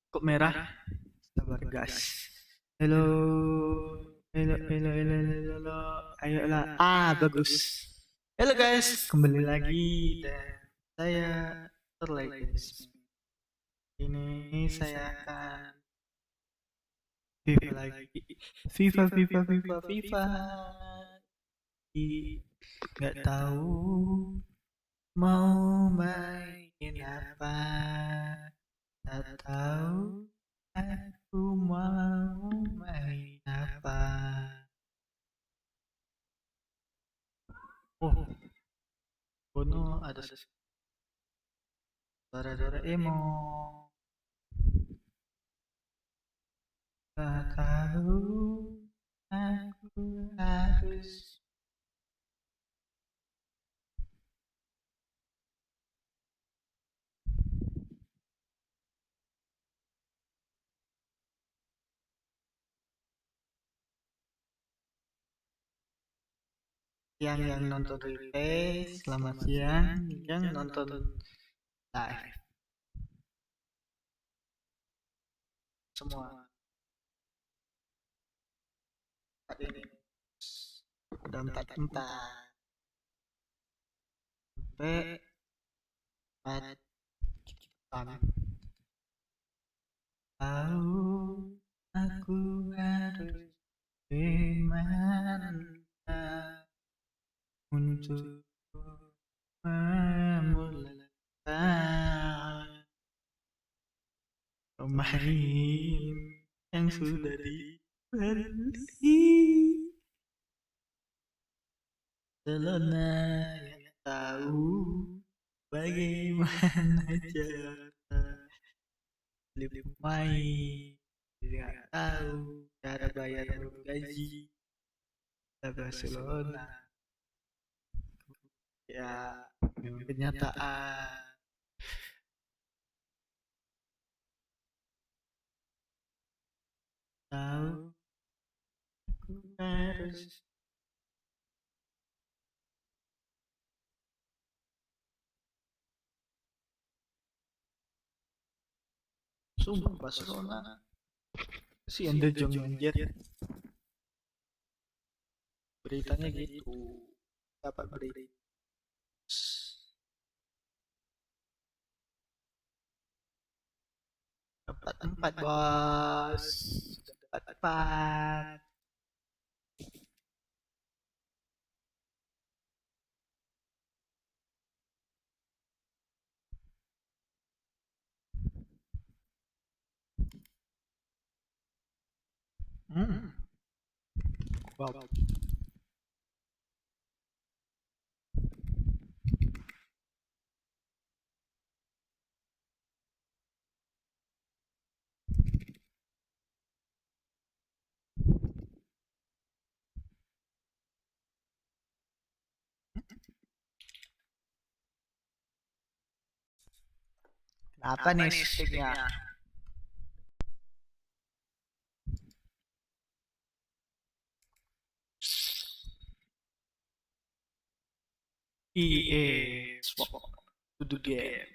Kok merah? Sabar gas. Halo, halo. Ayolah. Bagus. Halo guys, kembali lagi dan saya terlagi. Ini saya akan FIFA lagi. FIFA. Nggak tahu mau main apa. Tak tahu aku mau main apa. Oh, Bono ada suara-suara emo. Tak tahu aku harus. Yang nonton replay, selamat siang. Yang nonton live, semua. Saat ini udah 44 sampai 4 tahu aku harus gimana untuk memulai pemain yang sudah dibeli. Selena yang tahu bagaimana cara beli pemain, tidak tahu cara bayar gaji Barcelona. Ya, memang kenyataan. Tahu aku harus. Sumpah Barcelona si Anda Jong anjir. Beritanya gitu. Dapat berita. Dapat 4 bos. Dapat 4. Wow. Apa nih sticknya? EA Sport to the game.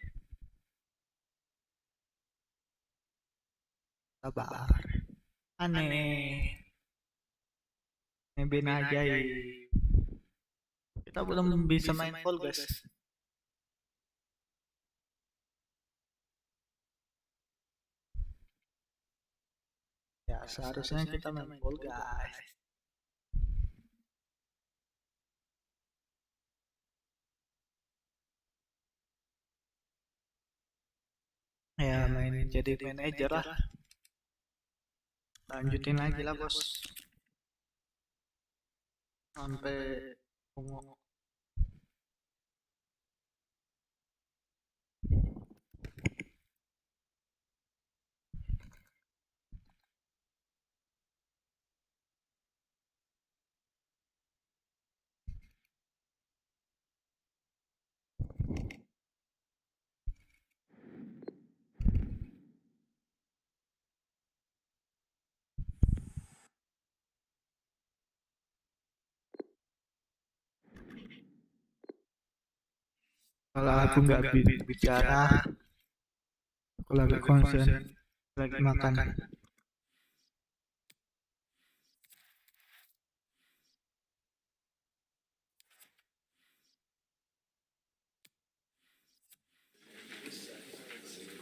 Sabar. Aneh. Nebin ajaib. Kita belum bisa main Fall guys. Ya seharusnya kita main Fall guys. Ya main jadi manajer lah. Lanjutin lagi lah bos. Sampai ungu. Kalau aku nggak bicara, aku lagi konsen lagi makan.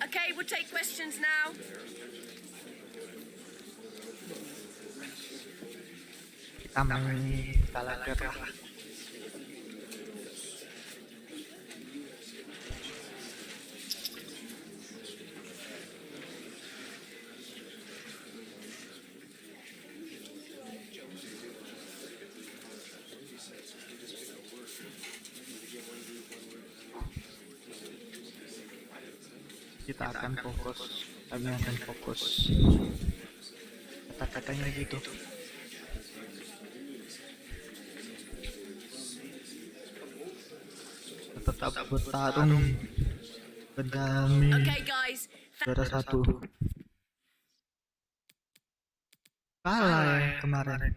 Okay, we'll take questions now. Kita main kalager lah. Kita akan fokus, kami akan fokus. Kata-katanya gitu. Tetap bertarung, berdamai. Okay, guys. Juara 1. Kalah ya kemarin.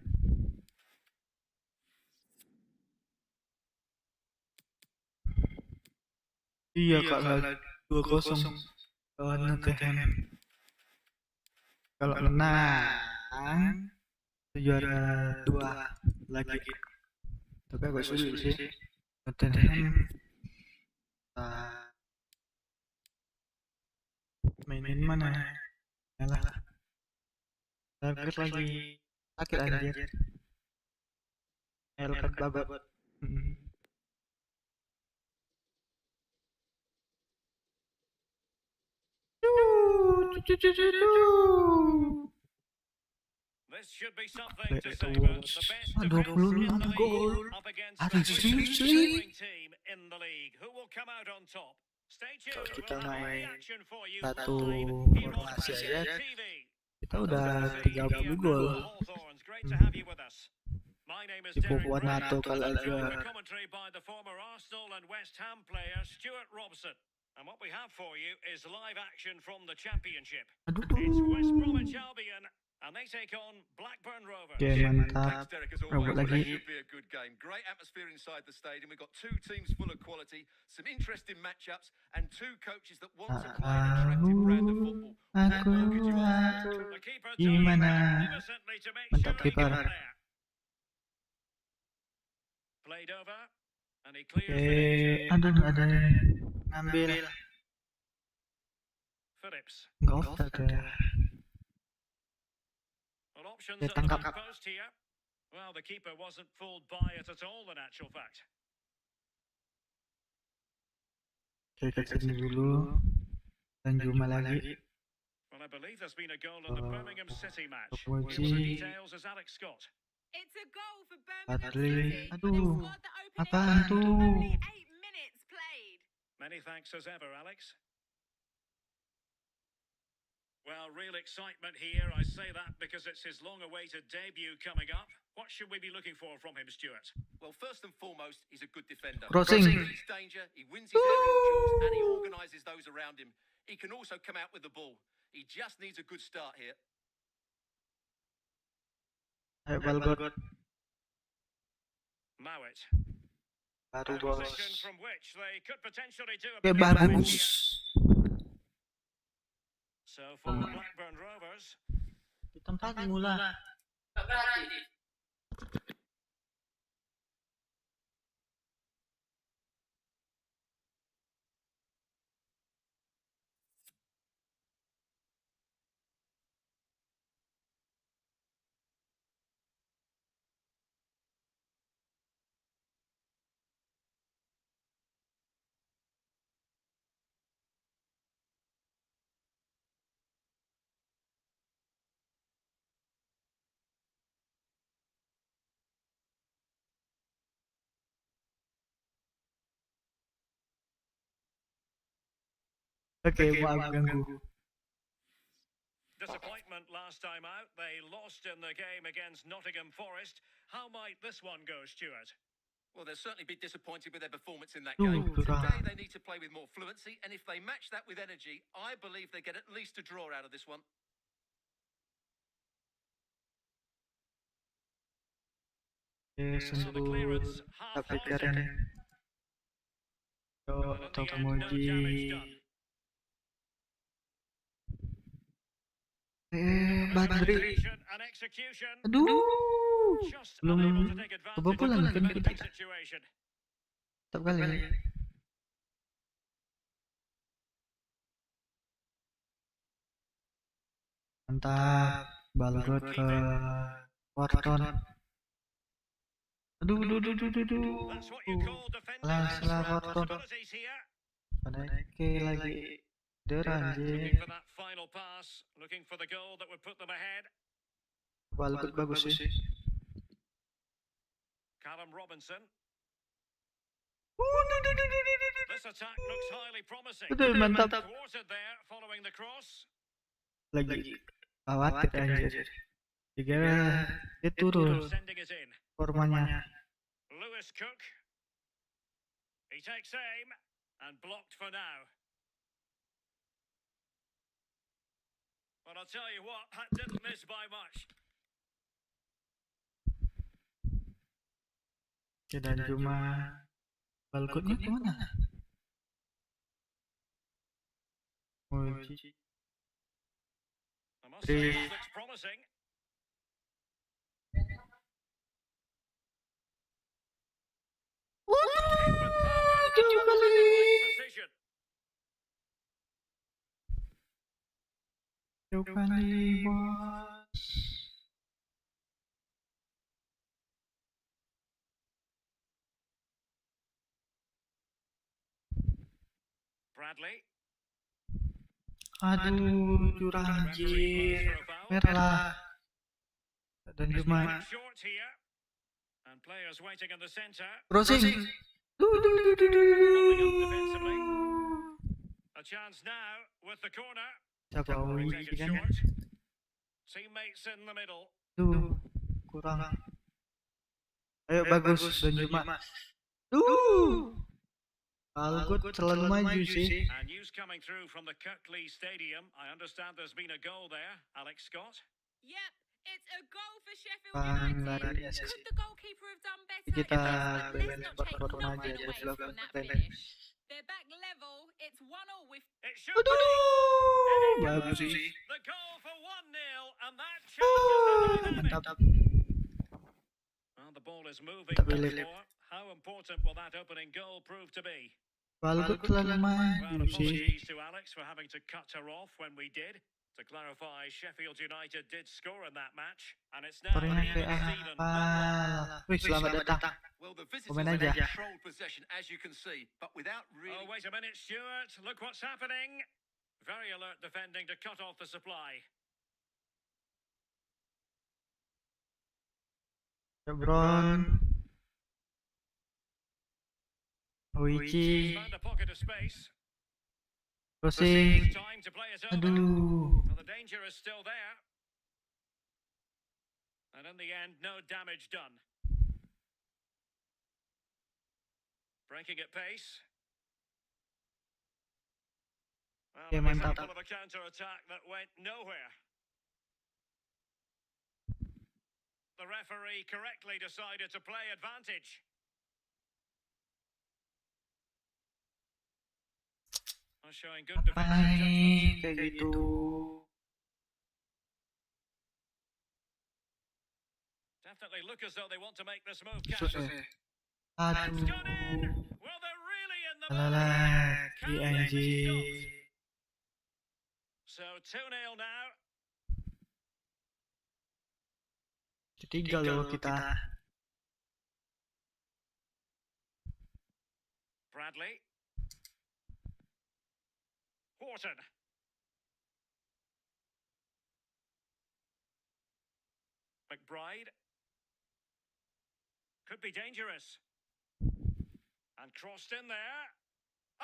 Iya kalah 2-0 lawan Nottingham. Kalau menang juara 2 lagi. Tapi agak sulit sih. Nottingham mainin mana? Yalah. Target lagi sakit anjir. Elkat babat. This should be something to savor. The best of 26 gol. up against Ada the seriously? team in the league. Who will come out on top? Stay tuned. Kalau kita We'll have a main reaction for you satu here on formasi aja, TV. kita udah 30 gol. Hawthorns, great to have you with us. My name is Si Derek Pukwan Wright. NATO kalau Joined aja. for commentary by the former Arsenal and West Ham player Stuart Robson. And what we have for you is live action from the Championship. It's West Bromwich Albion, and they take on Blackburn Rovers. Oke, mantap. Thanks, Derek, as Robot always. lagi. It should be a good game. Great atmosphere inside the stadium. We've got two teams full of quality, some interesting matchups, and two coaches that want to play an attractive brand of football. What Aku more could you ask for? The keeper gimana? magnificently to make Mantap sure he kiper. got there. Played over, and he clears the Oke, danger. aduh ada ngambil. Phillips. Nggak offside ya. Well, options Dia at the tangkap. back post here. Well, the keeper wasn't fooled by it at all, in actual fact. Oke, ke sini dulu. Dan Juma lagi. Well, I believe there's been a goal in the Birmingham City match. Boji. With the details as Alex Scott. It's a goal for Birmingham Padli. City. Aduh, They've scored the opening apaan goal tuh? with only 8 minutes played. Many thanks as ever, Alex. Well, real excitement here. I say that because it's his long-awaited debut coming up. What should we be looking for from him, Stuart? Well, first and foremost, he's a good defender. Crossing. He creates danger, he wins his aerial duels, and he organises those around him. He can also come out with the ball. He just needs a good start here. Ayo Balgot. Mowat. Baru A bos. position from which they could potentially do a Oke, bit of damage bagus. here. So for the Blackburn Rovers, Di tempat mula. Oke, maaf ganggu. disappointment last time out. They lost in the game against Nottingham Forest. How might this one go, Stuart? Well, they'll certainly be disappointed with their performance in that Ooh, game. kurang. Today, they need to play with more fluency, and if they match that with energy, I believe they get at least a draw out of this one. Oke, So the clearance sentuh half tapi halted. keren. Yo, But in atau the end, no emoji. damage done. Badri. Preparation and execution. Aduh. Just Belum unable to take advantage of kebobolan the kan defending kita. situation. Tetap kali. Mantap. Balgot ke Wharton. Aduh. That's what you call defending Salah with Wharton. possibilities here. Padahal lagi Looking anjir. for that final pass, looking for the goal that would put them ahead. Balgot bagus sih. Callum Robinson. This attack looks highly promising. Betul, mantap. Thwarted there following the cross. Lagi khawatir anjir. Dikira dia turun Sending it in. formanya. Lewis Cook. He takes aim and blocked for now. But I'll tell you what, that didn't miss by much. Dan cuma balkotnya kemana? Moji. I must say, this looks promising. Jauh kali. Precision. Jauh kali, bos. Bradley. Aduh, curang anjir. Merah. Dan cuma Short here. And players waiting in the center. crossing. Defensively. A chance now with the corner. Siapa They Wiji take it kan? short. Teammates in the middle. Tuh, kurang. Ayo bagus dan cuma. Balgot selalu maju sih. And news coming through from the Kirkley Stadium. I understand there's been a goal there. Alex Scott. Yep, it's a goal for Sheffield Pelanggaran United. ya sih. Could the goalkeeper have done better? Kita Yes, but belain let's not take spot-spot aja nothing di away vlog from that konten. finish. They're back level. It's 1-1 with It should be. Bagus sih. The goal for 1-0, and that changes the dynamic. Mantap. Well, the ball is moving Mantap, once Willy. more. How important will that opening goal prove to be? Balgot selalu Well, maju sih. apologies to Alex for having to cut her off when we did. To clarify, Sheffield United did score in that match, and it's now Skornya even kayak Steven. apa? Wih, selamat datang. Well, the visitors Komen have aja. controlled possession, as you can see, but without really... Oh, wait a minute, Stuart. Look what's happening. Very alert defending to cut off the supply. Lebron. Wiji. Found a pocket of space. Crossing. Time to play it over. Aduh. Well, the danger is still there. And in the end, no damage done. Breaking at pace. Well, Okay, an mantap. example of a counter-attack that went nowhere. The referee correctly decided to play advantage. Showing good Apa defensive nih judgment. kayak gitu? Definitely look as though they want to make this move count. Susah. It's gone in. Aduh. Well, they're really in the Lagi Can they be anjir. stopped? So 2-0 now. Ketiga loh kita. Bradley. Wharton. McBride. Could be dangerous. And crossed in there.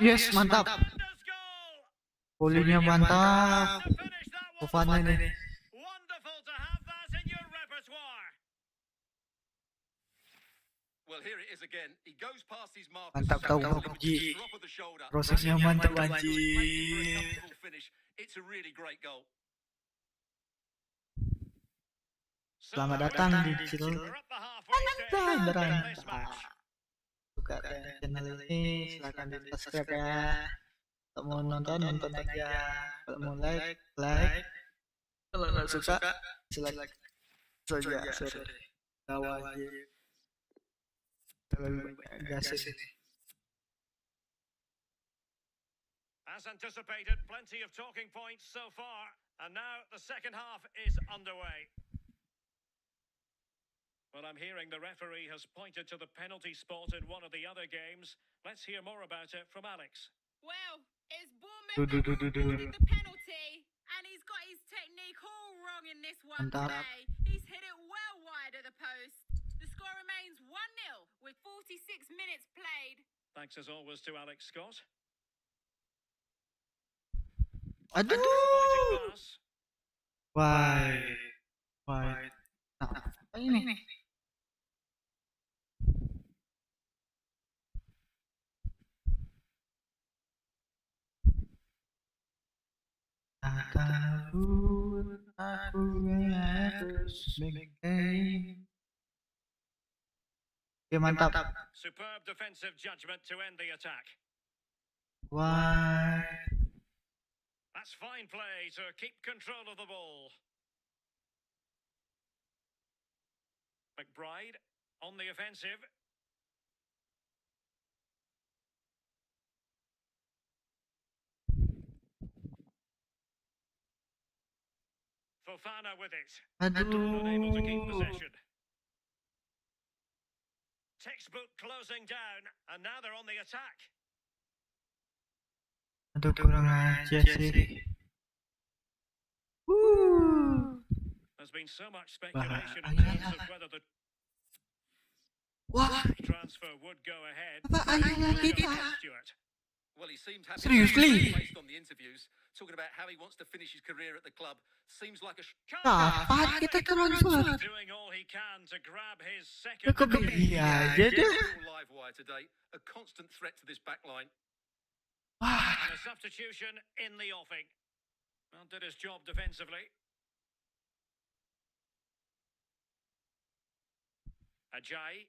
Yes, mantap. Tremendous goal. Volumenya mantap. To finish that one. Fofana ini. Wonderful to have that in your repertoire. Well, here it is again. He goes past his marker. Mantap kau Wiji. Drop of the shoulder. Prosesnya mantap Making for a anjir. comfortable finish. It's a really great goal. Selamat datang di channel We're at the halfway stage Beneran. of this match. Suka channel ini silahkan di subscribe ya. Kalau mau nonton aja. Kalau mau like Kalau nggak suka, select saja. Sorry. Bawah aja. Terlalu banyak gas ini. As anticipated, plenty of talking points so far, and now the second half is underway. Well, I'm hearing the referee has pointed to the penalty spot in one of the other games. Let's hear more about it from Alex. Well, it's Bournemouth that awarded the penalty, and he's got his technique all wrong in this one today. He's hit it well wide of the post. The score remains 1-0 with 46 minutes played. Thanks as always to Alex Scott. Aduh. Disappointing pass. Why? Nah, apa ini? Tak tahu aku harus begini. Oke, mantap. Superb defensive judgment to end the attack. Why? That's fine play to keep control of the ball. McBride on the offensive. Fofana with it. Unable to keep Aduh. possession. Textbook closing down, and now they're on the attack. Aduh, kurang aja sih. There's been so much speculation in Wah, terms of whether the Wah, transfer would go ahead. apa ayah lagi Go Pak? ahead, Stuart. Well, he seemed happy. Seriously? Based on the interviews, talking about how he wants to finish his career at the club, seems like a. Kapan kita transfer? Doing all he can to grab his second. Kok iya aja deh. Live wire today, a constant threat to this back line. Wah, And a substitution in the offing. Well, did his job defensively. Ajayi.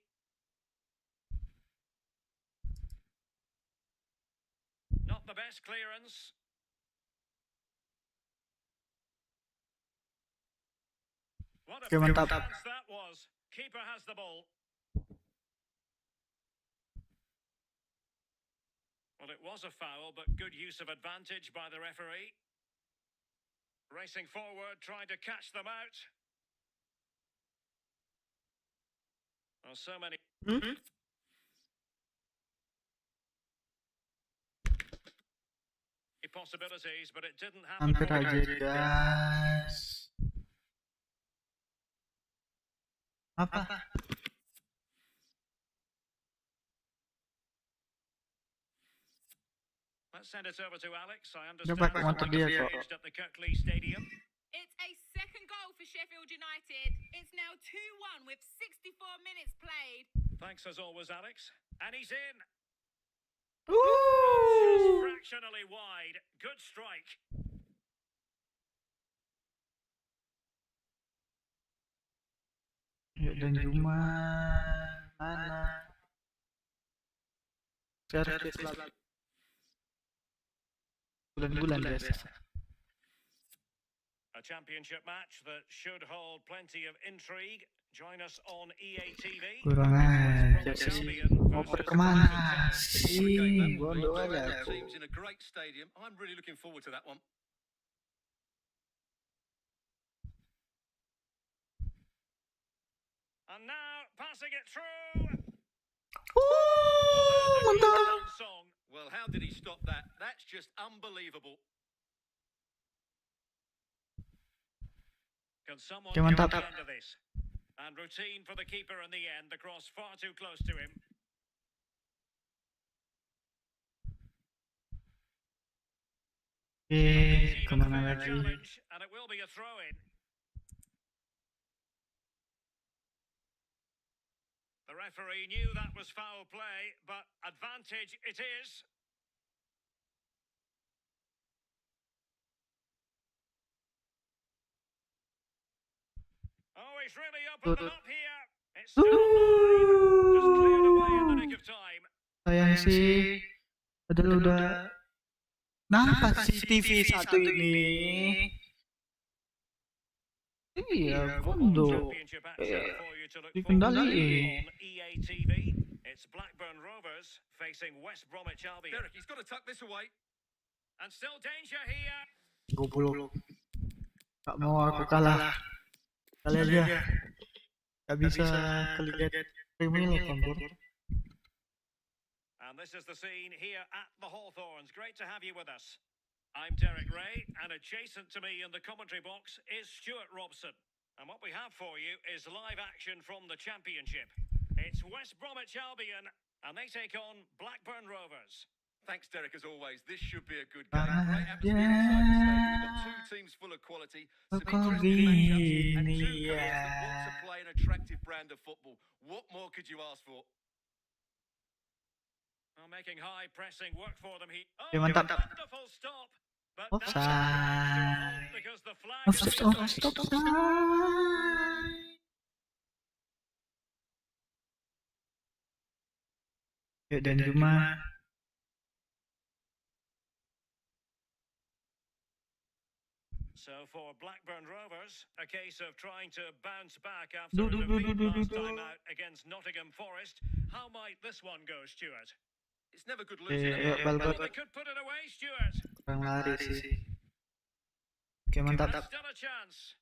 Not the best clearance. What a Oke, mantap. chance that was. Keeper has the ball. Well, it was a foul, but good use of advantage by the referee. Racing forward, trying to catch them out. Well, so many possibilities, but it didn't happen. hampir for aja them. guys. Apa? Let's send it over to Alex. I Coba understand motor dia kok. arranged at the Kirklees Stadium. It's a second goal for Sheffield United. It's now 2-1 with 64 minutes played. Thanks as always, Alex. And he's in. Just Wuh. fractionally wide. Good strike. Ya, dan cuma mana? Servis lagi. Bulan-bulan biasa. A championship match that should hold plenty of intrigue. Join us on EA TV. Kurang aja sih. Oper kemana sih? Bodoh Both aja aku. teams in a great stadium. I'm really looking forward to that one. And now passing it through. Mantap. Song. Well, how did he stop that? That's just unbelievable. Can someone Oke, get mantap. the end of this? And routine for the keeper in the end. The cross far too close to him. Oke, kemana Fair lagi? challenge, and it will be a throw in. The referee knew that was foul play, but advantage it is. Oh, he's really opened them up here. It's still alive. Just cleared away in the nick of time. Sayang sih. Padahal udah. Kenapa sih TV satu ini? Iya, kondo. Championship action for you to look forward to Dikendaliin. on EA TV. It's Blackburn Rovers facing West Bromwich Albion. Derek, he's got to tuck this away. And still danger here. Goblok. Gak mau aku kalah. Kalian aja. Gak bisa ke Liga Premier League kan, Bro. And this is the scene here at the Hawthorns. Great to have you with us. I'm Derek Ray, and adjacent to me in the commentary box is Stuart Robson. And what we have for you is live action from the Championship. It's West Bromwich Albion, and they take on Blackburn Rovers. Thanks, Derek, as always. This should be a good game. Great atmosphere inside the stadium. We've got two teams full of quality, some interesting matchups, and two players that want to play an attractive brand of football. What more could you ask for? Well, making high pressing work for them. Ya, mantap. Wonderful stop. But Offside. because the flag has been Offside. Yuk, dan Juma. So for Blackburn Rovers, a case of trying to bounce back after a defeat last time out against Nottingham Forest. How might this one go, Stuart? It's never good losing. Bal. Well, they could put it away, Stuart. Kurang lari sih. Oke, mantap. Still a chance.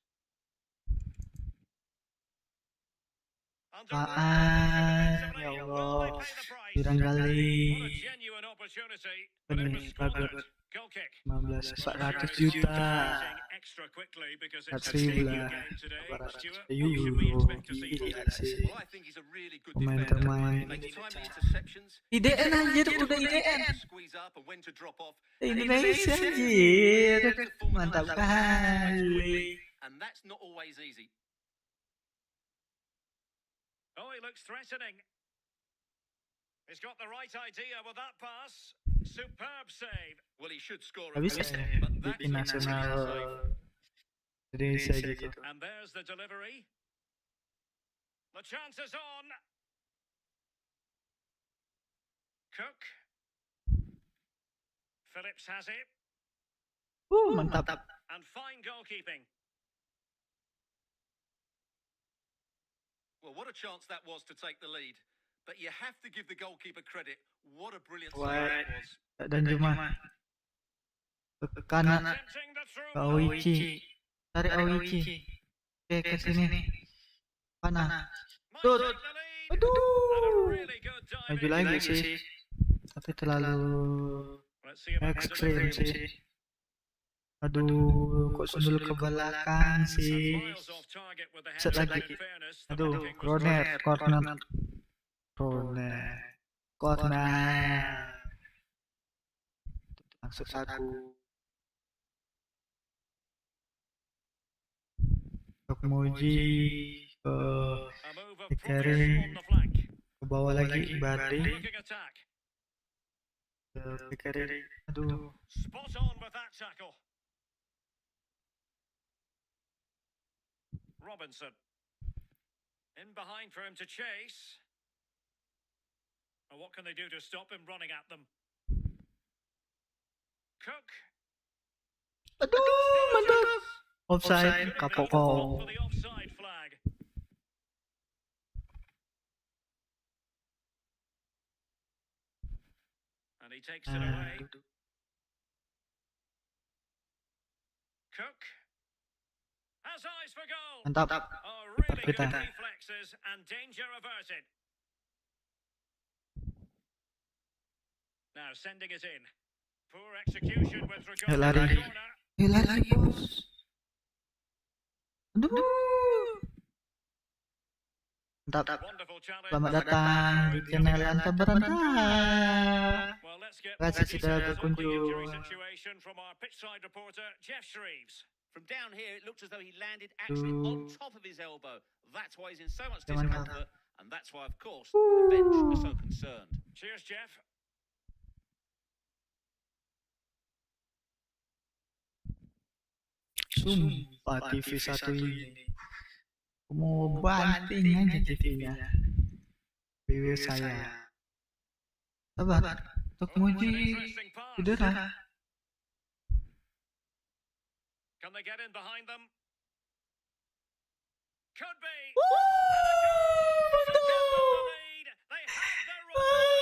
Ya Allah, Biranggali. What a genuine opportunity. Benih, bagus. Goal kick. 15,400 juta. Extra quickly because it's a 4.000 debut lah. game today. 400 Stuart, juta what should we euro. expect to see from Gila him? sih. Well, I think he's a really good Pemain defender. termain. Makes timely interceptions. IDN anjir, udah When IDN. to squeeze up and when to drop off. Indonesia anjir. Mantap kali. And that's not always easy. Oh, he looks threatening. He's got the right idea with that pass. Superb save. Well, he should score. Gak bisa ya, but that's bikin an amazing nasional save. Indonesia gitu. And there's the delivery. The chance is on. Cook. Phillips has it. Mantap. And fine goalkeeping. Well, what a chance that was to take the lead. But you have to give the goalkeeper credit. What a brilliant save Wah. that was. Dan Juma. Ke kanan. Attempting the through Ke ball. Oichi. Tarik Oichi. Oke, ke sini. Mana? Might Shoot. take the lead. Aduh. And a really good Maju diving lagi save. sih. Tapi terlalu Let's see about the ekstrim delivery. sih. Aduh, kok sundul ke belakang sih. Miles off target with the Set header, lagi. but in fairness, the Aduh, booking was corner. Maksud aku. Muji ke a move of Dikari. progress on the flank. ke bawah lagi Badi Looking attack. ke Dikari. Aduh, Spot on with that tackle. Robinson. In behind for him to chase. And what can they do to stop him running at them? Cook. aduh, mantap. Offside, Could kapok be fought kau. for the offside flag. And he takes it away. Cook. Has eyes for goal. Mantap. Oh, really good Kita. reflexes and danger averted. Now sending it in. Poor execution with regard to lari. the corner. Lari, bos. Aduh. Mantap. Wonderful challenge. Selamat datang di channel Antar Berantah. Well, let's get Terima kasih the sudah details of the berkunjung. injury situation from our pitchside reporter Jeff Shreves. From down here, it looked as though he landed actually on top of his elbow. That's why he's in so much Jangan discomfort, and that's why, of course, the bench are so concerned. Cheers, Jeff. Sumpah TV satu ini. Aku mau banting aja TV-nya. BW saya. Sabar. Untuk Muji Interesting pass. cedera. Can they get in behind them? Could be. And a goal to give them the lead. They have the reward.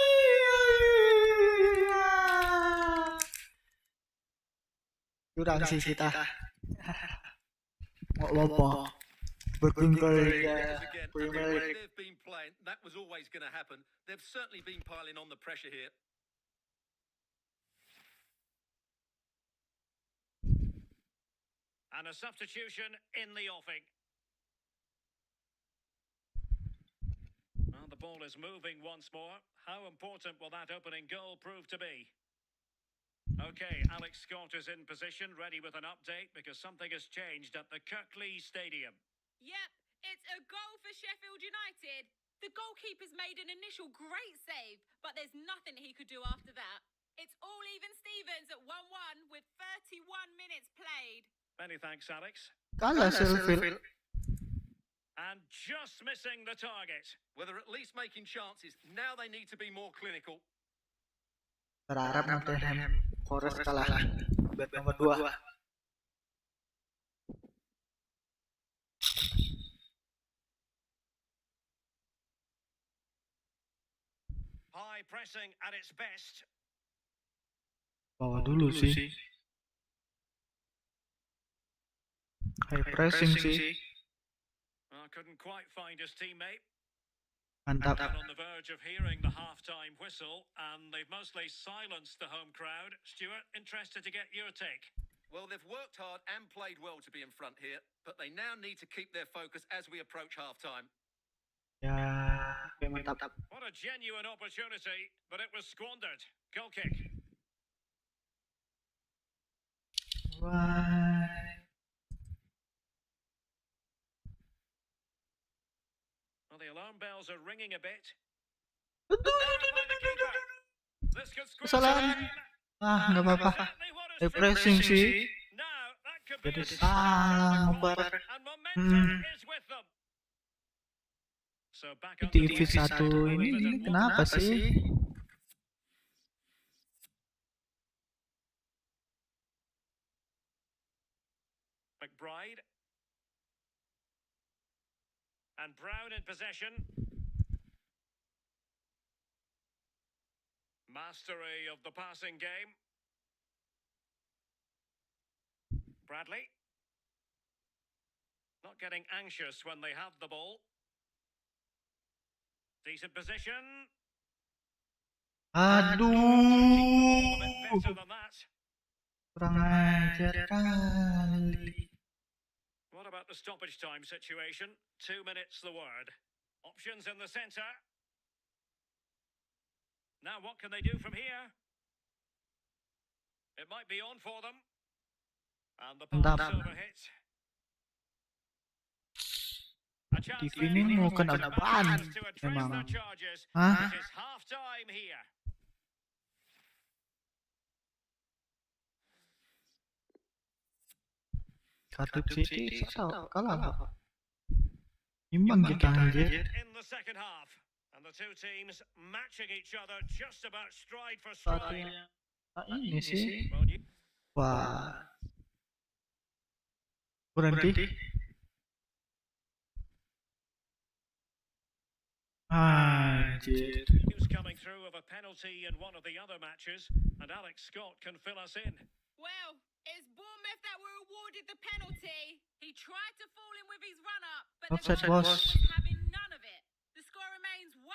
Curang sih kita. Nggak apa-apa. Bertingkah Because again, and the Premier way League. they've been playing, that was always going to happen. They've certainly been piling on the pressure here. And a substitution in the offing. Well, the ball is moving once more. How important will that opening goal prove to be? Okay, Alex Scott is in position, ready with an update because something has changed at the Kirklees Stadium. Yep, it's a goal for Sheffield United. The goalkeeper's made an initial great save, but there's nothing he could do after that. It's all even Stevens at 1-1 with 31 minutes played. Many thanks, Alex. Kalah Sheffield. And just missing the target. Well, they're at least making chances. Now they need to be more clinical. Berharap Nottingham Forest kalah. Bet nomor 2. High pressing at its best. Bawah dulu sih. High pressing sih. Couldn't quite find his teammate. Mantap. And on the verge of hearing the half-time whistle, and they've mostly silenced the home crowd. Stuart, interested to get your take. Well, they've worked hard and played well to be in front here, but they now need to keep their focus as we approach half-time. Ya, oke, mantap. What a genuine opportunity, but it was squandered. Goal kick. Why? Well, the alarm bells are ringing a bit. Aduh, By the keeper. This could squeeze kesalahan. it in. Nggak apa-apa. Certainly what is High pressing sih. Now, that could be Jadi a salah point, bar. and momentum is with them. So back up TV 1 ini kenapa sih? McBride. And Brown in possession. Mastery of the passing game. Bradley. Not getting anxious when they have the ball. Decent position. Aduh, A bit better than that. kurang ajar kali. What about the stoppage time situation? 2 minutes the word. Options in the centre. Now what can they do from here? It might be on for them. And the pass Mantap. overhit. A chance TV there ini for mau kena the apaan managers to address emang? their charges. Hah? It is half time here. Kartu City kalah. Imbang kita anjir. In the second half. And the two teams matching each other just about stride for Satu stride. yang ini sih. Well, Wah. Berhenti. Anjir. news coming through of a penalty in one of the other matches, and Alex Scott can fill us in. Well, it's Bournemouth that were awarded the penalty. He tried to fall in with his run-up, but the Offside, goalkeeper boss. was having none of it. The score remains 1-0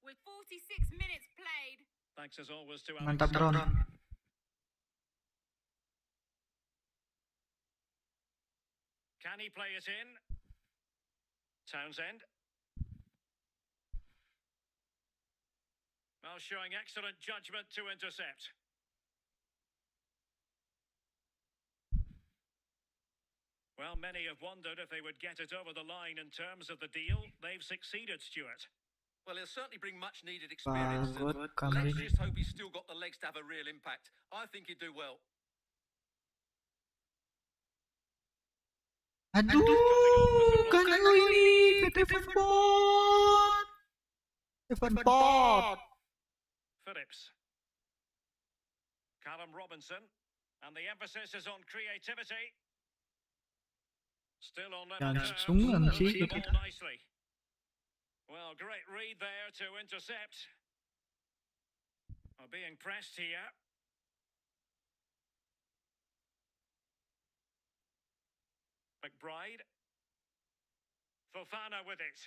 with 46 minutes played. Thanks as always to Alex Mantap, Scott. Ron. Can he play it in? Townsend. Well, showing excellent judgment to intercept. Well, many have wondered if they would get it over the line in terms of the deal. They've succeeded, Stuart. Well, he'll certainly bring much needed experience. Bagot Let's kami. just hope he's still got the legs to have a real impact. I think he'd do well. Aduh, kan lo ini ke Evan Bot. Evan Bot. Phillips. Callum Robinson. And the emphasis is on creativity. Still on level Jangan terms, sungguhan sih moving the kita. ball nicely. Well, great read there to intercept. Being pressed here. McBride. Fofana with it.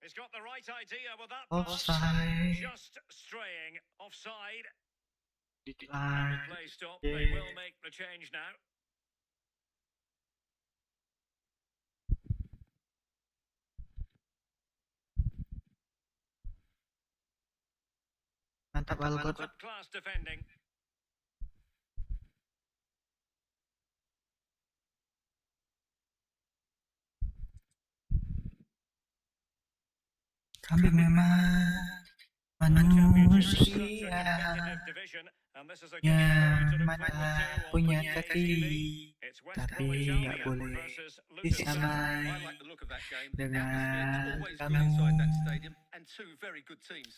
He's got the right idea with that pass. Offside. Just straying offside. Decline. Play stop. They will make the change now. Mantap Algot. Top class defending. Kami memang manusia yang mata punya kaki, tapi nggak boleh disamai dengan kamu.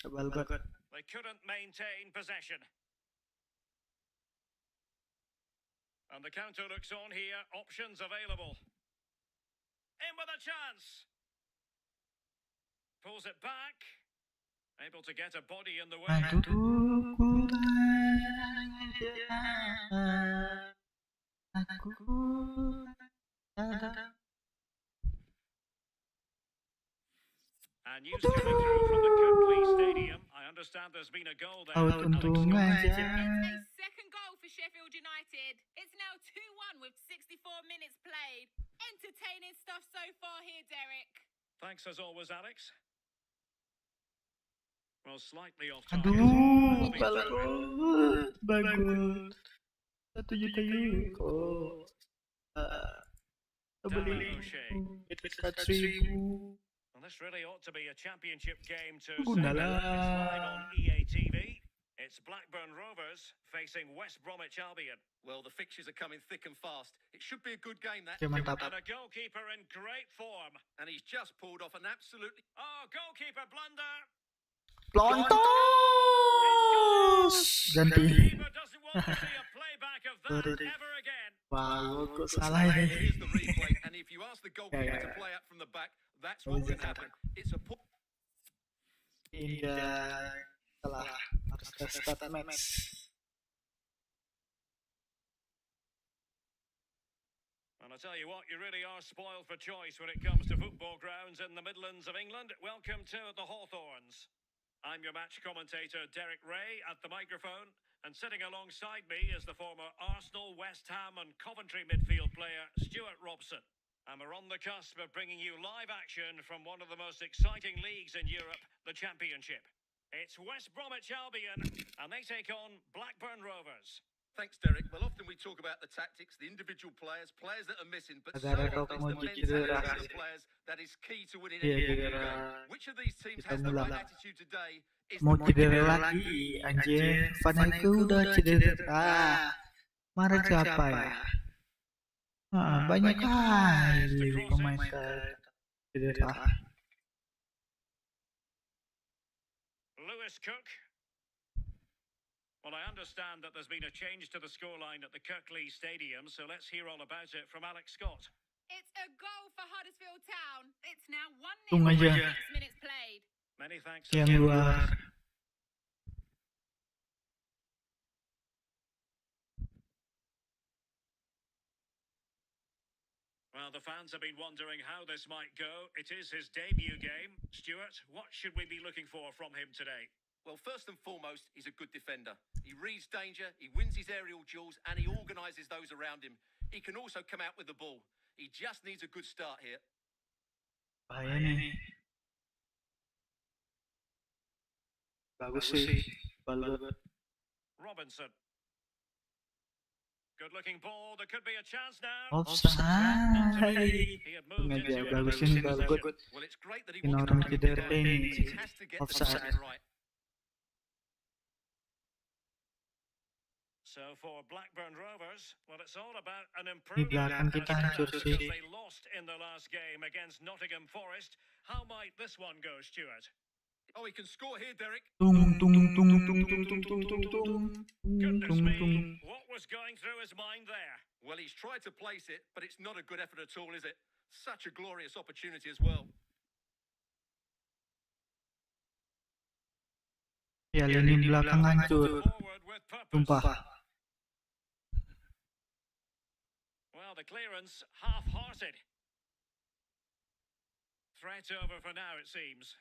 Tebal got. They couldn't maintain possession. And the counter looks on here. Options available. In with a chance. Pulls it back. Able to get a body in the way. Aduh, kurang ajar. Aku ada. And news coming through from the Kirkley Stadium. I understand there's been a goal there. Out untung aja. It's a second goal for Sheffield United. It's now 2-1 with 64 minutes played. Entertaining stuff so far here, Derek. Thanks as always, Alex. Well, slightly off target. Aduh, bagus. 1 juta euro. Beli itu 100.000. Well, this really ought to be a championship game to Gunalah. It's live on EA TV. It's Blackburn Rovers facing West Bromwich Albion. Well, the fixtures are coming thick and fast. It should be a good game, that. Oke, mantap. And a goalkeeper in great form. And he's just pulled off an absolutely... Oh, goalkeeper blunder. Plontos. Ganti. Keeper doesn't want to see a playback of that Sorry. ever again. Wah, kok salah ini. Here's the replay, and if you ask the goalkeeper to play out from the back, that's what can happen. It's a... Indah. Salah. Harus ke start match. And I tell you what, you really are spoiled for choice when it comes to football grounds in the Midlands of England. Welcome to the Hawthorns. I'm your match commentator, Derek Ray, at the microphone. And sitting alongside me is the former Arsenal, West Ham and Coventry midfield player, Stuart Robson. And we're on the cusp of bringing you live action from one of the most exciting leagues in Europe, the Championship. It's West Bromwich Albion, and they take on Blackburn Rovers. Thanks, Derek. Well, often we talk about the tactics, the individual players that are missing, but so Agar often mau it's the cedera. mentality of the players that is key to winning Iya, any football cedera. game. Which of these teams Kita has the right mulai. attitude today? Is Mau the cedera lagi, anjir. Vaneke udah cedera. Kemarin siapa ya? Banyak kali pemain cedera. Lewis Cook. Well, I understand that there's been a change to the scoreline at the Kirkley Stadium, so let's hear all about it from Alex Scott. It's a goal for Huddersfield Town. It's now 1-0 Tung with aja. 6 minutes played. Many thanks. Yang luar. Well, the fans have been wondering how this might go. It is his debut game. Stuart, what should we be looking for from him today? Well, first and foremost, he's a good defender. He reads danger, he wins his aerial duels, and he organises those around him. He can also come out with the ball. He just needs a good start here. Bahaya nih. Bagus sih. Bagus. Robinson. Good-looking ball. There could be a chance now. Offside. He had moved Sengaja into a bagusin good bagus. position. Well, it's great that he Ini wants orang to cedera play, ini. but he has to get the Offside. position right. So for Blackburn Rovers, well, it's all about an Di improvement. belakang kita hancur Because sih. they lost in the last game against Nottingham Forest. How might this one go, Stuart? Oh, he can score here, Derek. Tung tung tung tung tung tung tung tung tung tung Goodness tung tung. me, what was going through his mind there? Well, he's tried to place it, but it's not a good effort at all, is it? Such a glorious opportunity as well. Ya, lini belakang hancur. Forward with purpose. Sumpah. Well, the clearance half-hearted. Threat over for now, it seems.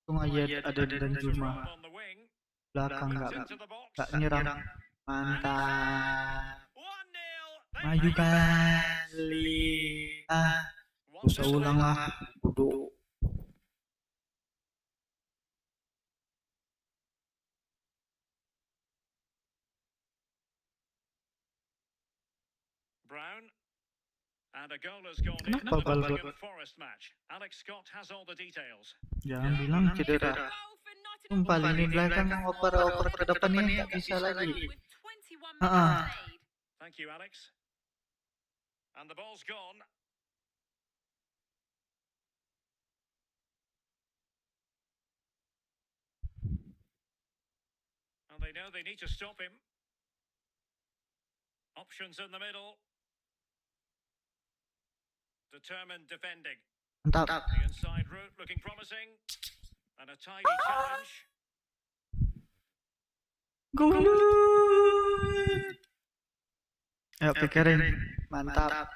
Untung aja ada dan cuma On the wing. belakang Into the box. nggak nyerang. Mantap. 1-0. Maju kali. Usah ulang lah. Bodoh. Brown. And a goal has gone in Kenapa the bal Nottingham Forest match. Alex Scott has all the details. Jangan bilang cedera. Goal for Nottingham Sumpah lini Forest. belakang oper ke depan ini nggak bisa lagi. With 21 minutes played. Thank you, Alex. And the ball's gone. And they know they need to stop him. Options in the middle. Determined defending. Mantap. The inside route looking promising. And a tidy challenge. Gol. Ayo pikirin. Mantap.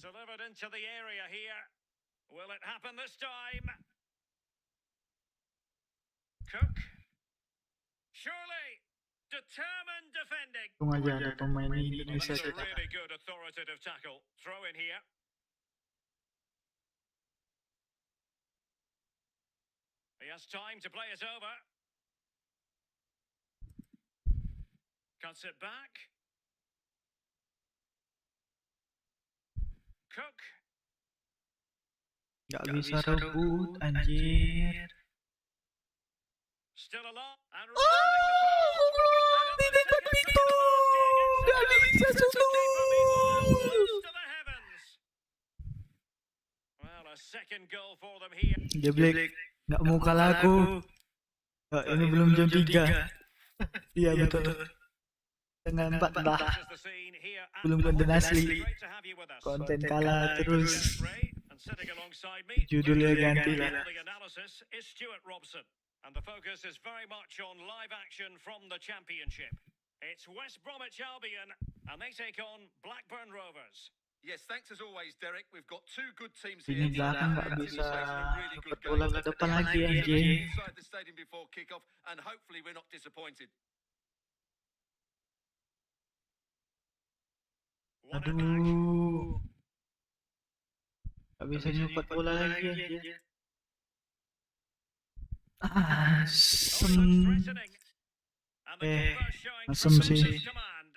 Delivered into the area here. Will it happen this time? Cook. Surely. Determined defending. Untung aja ada pemain Well, Indonesia. that's a really good authoritative tackle. Throw in here. He has time to play it over. Cuts it back. Cook. Gak bisa rebut anjir. Still alive. And rattling the post. Di dekat pintu. Gak bisa Close to the heavens. Well, a second goal for them here. Jeblek. Gak mau kalah aku. Ini belum jam 3. Iya betul. Setengah 4 dah. This is the scene here at Belum the konten Holiday. asli. Great to have you with us. Konten kalah terus. Ray, and sitting alongside me, Judulnya ganti lah. the analysis is Stuart Robson, and the focus is very much on live action from the Championship. It's West Bromwich Albion, and they take on Blackburn Rovers. Yes, thanks as always, Derek. We've got two good teams here. Ini belakang gak bisa dapat bola ke depan lagi anjing. Inside the stadium before kick-off, and hopefully we're not disappointed. One attack. Aduh. Gak bisa nyupat bola lagi anjir. Also Asem. threatening. And the keeper showing asem sih. precise command.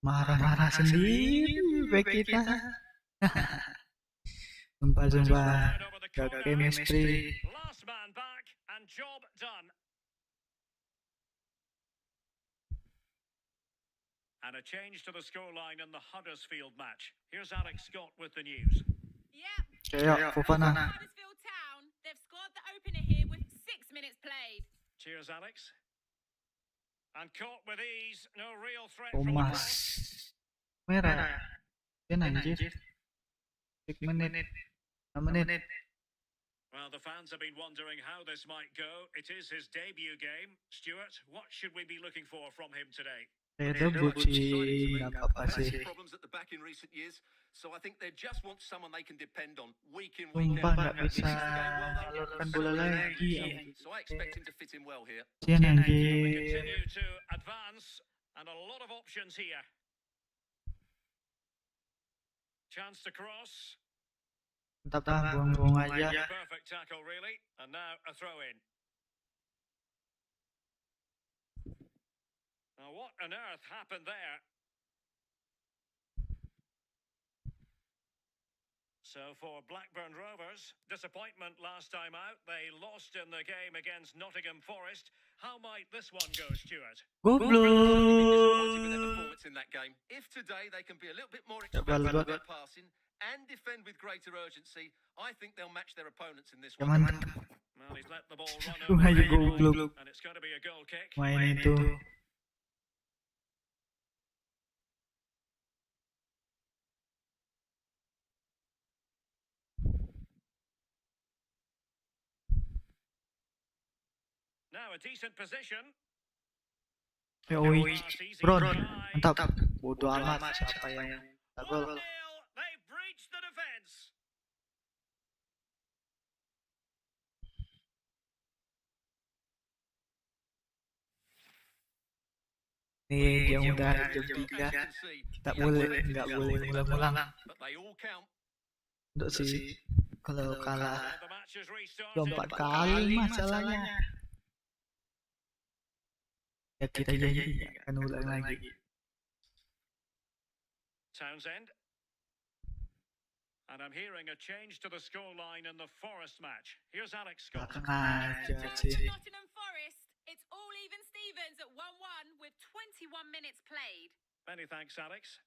Marah-marah sendiri back kita. Sumpah. Right over the Gak corner. chemistry. Last man back and job done. And a change to the scoreline in the Huddersfield match. Here's Alex Scott with the news. Yep. Kayak Fofana. Huddersfield Town, they've scored the opener here with 6 minutes played. Cheers, Alex. And caught with ease. No real threat from the cross. Thomas. Merah. Yan anjir. 6 menit. 6 menit. Well, the fans have been wondering how this might go. It is his debut game. Stuart, what should we be looking for from him today? Saya debut sih. Gak apa-apa sih. Problems at the back in recent years, so I think they just want someone they can depend on week in, week Sumpah out. gak bisa nyalurkan bola lagi. So I expect him to fit in well here. Sian We anjir. continue to advance, and a lot of options here. Chance to cross. Mantap lah, buang-buang aja. Perfect tackle, really. And now a throw in. Now, what on earth happened there? So for Blackburn Rovers, disappointment last time out. They lost in the game against Nottingham Forest. How might this one go, Stuart? Disappointed with their Goblok. performance in that game. If today they can be a little bit more Ya, expressive bal- with their passing and defend with greater urgency, I think they'll match their opponents in this Ya one. mantap. Well, And he's let the ball run Ayo over. goblok And it's going to be a goal kick. main itu. Now a decent position. Yoi, Bron, mantap. Bodoh amat siapa yang tak gol. 1-0. They've breached the defence. Nih dia udah jam 3. Concede, Tak boleh, nggak boleh ulang-ulang. but they all count. Untuk sih kalau kalah And the match has restarted. 4 kali masalahnya. Ya kita janji akan ulang lagi. Townsend. And I'm hearing a change to the scoreline in the Forest match. Here's Alex Scott. Belakang aja To sih. Nottingham Forest, it's all even Stevens at 1-1 with 21 minutes played. Many thanks, Alex.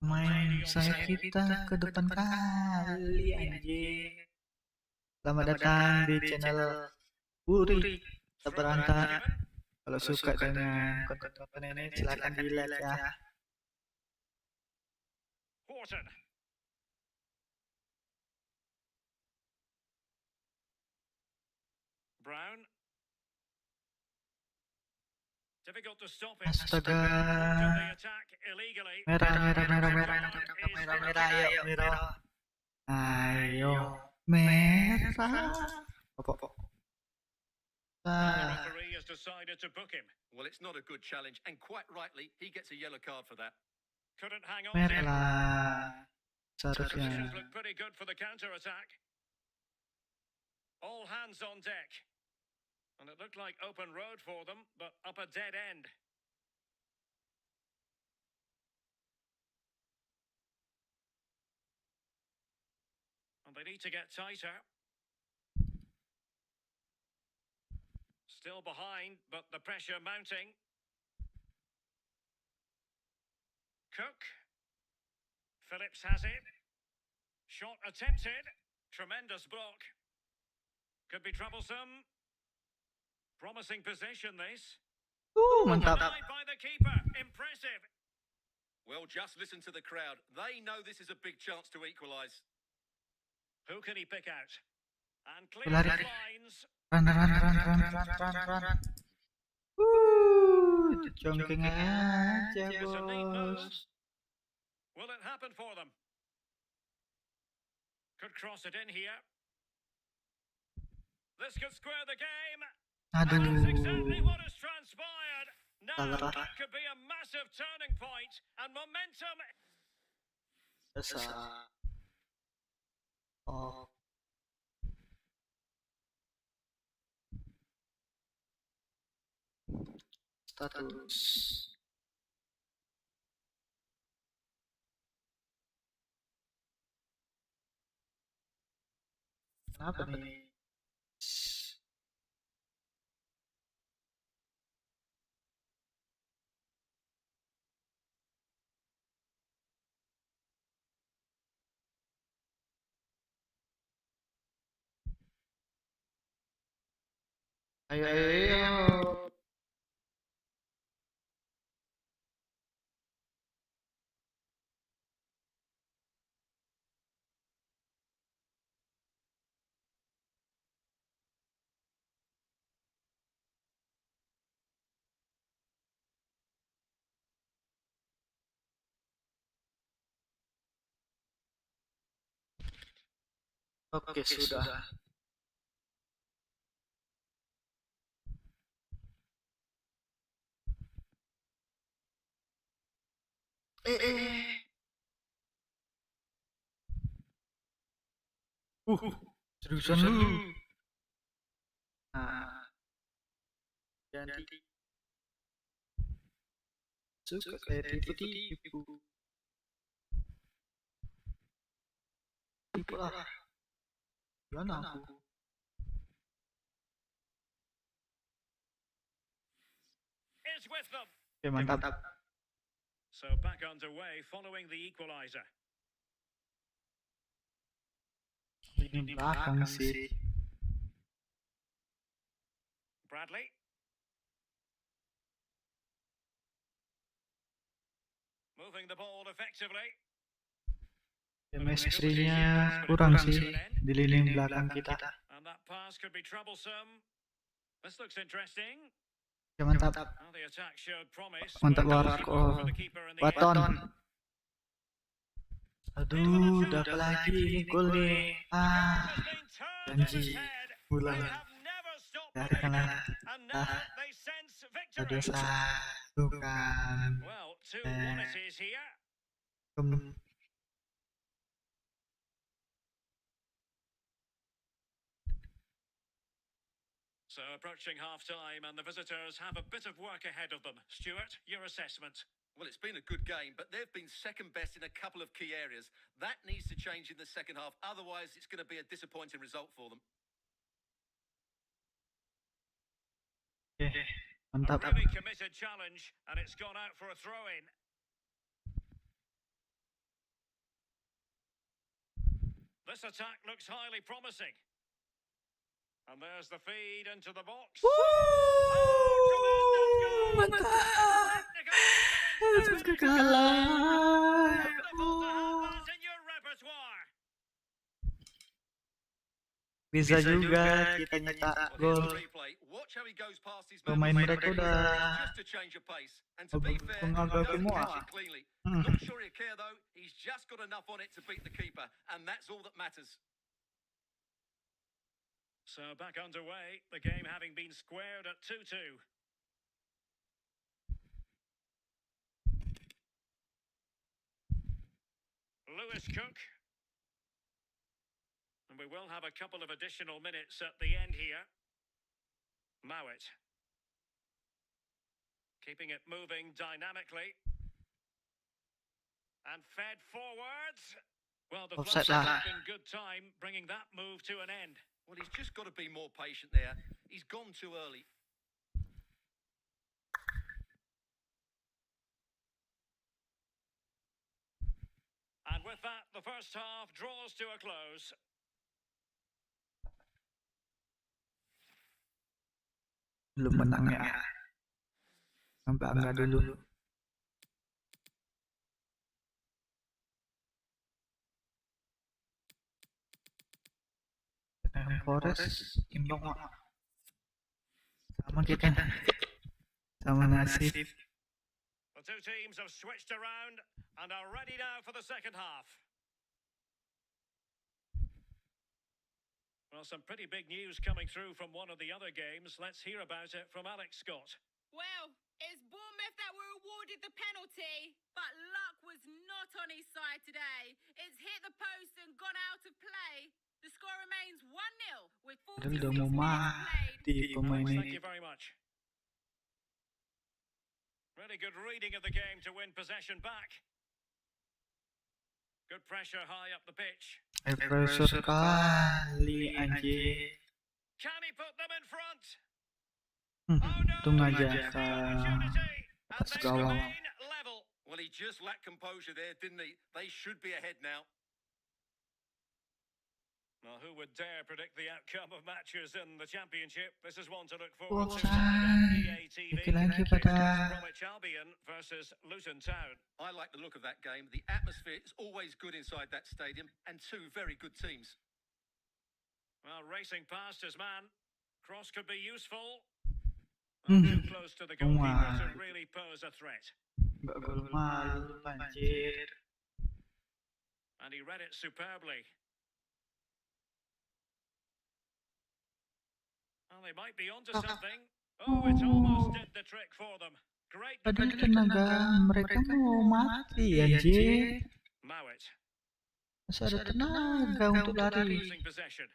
Main saya kita ke depan kali anjing. Selamat datang di channel Puri Beranta. Kalau suka dengan konten-konten ini silahkan di like ya. Horton. Brown. Difficult to stop it. Astaga. The attack illegally. Merah ayo merah. Ayo merah. Apa? The referee has decided to book him. Well, it's not a good challenge, and quite rightly, he gets a yellow card for that. Couldn't hang on. Merah lah. Positions Seharusnya. look pretty good for the counter attack. All hands on deck. And it looked like open road for them, but up a dead end. And they need to get tighter. Still behind, but the pressure mounting. Cook. Phillips has it. Shot attempted. Tremendous block. Could be troublesome. Promising position, this. Mantap. Denied by the keeper. Impressive. Well, just listen to the crowd. They know this is a big chance to equalise. Who can he pick out? And clear Lari. the lines. Run. Jongking aja Yes, a neat move. bos. Will it happen for them? Could cross it in here. This could square the game. And that's exactly Aduh. what has transpired. Now Salah. that could be a massive turning point, and momentum. Besar. Oh. Status. Kenapa nih? Ayo. Oke, sudah. Seriusan lu. Nah, jadi suka kayak tipu-tipu. Tipu lah. Gimana aku? Is with them. Oke, mantap. So back underway following the equaliser. lini belakang sih. Bradley. Moving the ball effectively. Chemistry-nya kurang sih di lini belakang kita. And that pass could be troublesome. This looks interesting. Ya, mantap. Well, the attack showed promise. Mantap but Warak. for the keeper in the end. Waton. Aduh, udah apa lagi ini gol nih. Has been turned on janji. its head. Ulang. They have never stopped Biarkan believing. lah. And now they sense Ada victory. satu kan. Well, 2-1 it is here. So approaching half-time and the visitors have a bit of work ahead of them. Stuart, your assessment? Well, it's been a good game, but they've been second best in a couple of key areas. That needs to change in the second half. Otherwise, it's going to be a disappointing result for them. Mantap. A really committed challenge, and it's gone out for a throw-in. This attack looks highly promising. And there's the feed into the box. Woo! Oh, tremendous goal! Mantap. Kekalahan. Wonderful to have that in your repertoire. Bisa juga kita nyetak Well, gol. here's the replay. Watch how he goes past his Pemain man. mereka udah Just to change of pace. And to be fair, he mengagak doesn't semua. catch it cleanly. Not sure he'll care though. He's just got enough on it to beat the keeper, and that's all that matters. So back underway, the game having been squared at 2-2. Lewis Cook. And we will have a couple of additional minutes at the end here. Mowat. Keeping it moving dynamically. And fed forwards. Well, the Offside Flushers lah. have been good time bringing that move to an end. Well, he's just got to be more patient there. He's gone too early. And with that, the first half draws to a close. Belum menang ya. Sampai angga dulu. Forest imbang sama kita, sama nasib. The two teams have switched around and are ready now for the second half. Well, some pretty big news coming through from one of the other games. Let's hear about it from Alex Scott. Well, it's Bournemouth that were awarded the penalty, but luck was not on his side today. It's hit the post and gone out of play. The score remains 1-0 with 46 Udah mau minutes mati played. pemain Thank ini. you very much. Really good reading of the game to win possession back. Good pressure high up the pitch. Pressure sekali anjir. Can he put them in front? Hmm, untung aja Opportunity. And atas they gawang. remain level. Well, he just lacked composure there, didn't he? They should be ahead now. Well, who would dare predict the outcome of matches in the Championship? This is one to look forward to. Offside. Dikit lagi pada Bromwich Albion versus Luton Town. I like the look of that game. The atmosphere is always good inside that stadium, and two very good teams. Well, racing past his man. Cross could be useful. Too close to the goalkeeper to really pose a threat. Mbak gol malu anjir. And he read it superbly. Well, they might be onto something. Oh, it almost did the trick for them. Great Padahal defending. tenaga mereka mau mati anjir. Mowat. Masih ada tenaga untuk lari. Losing possession.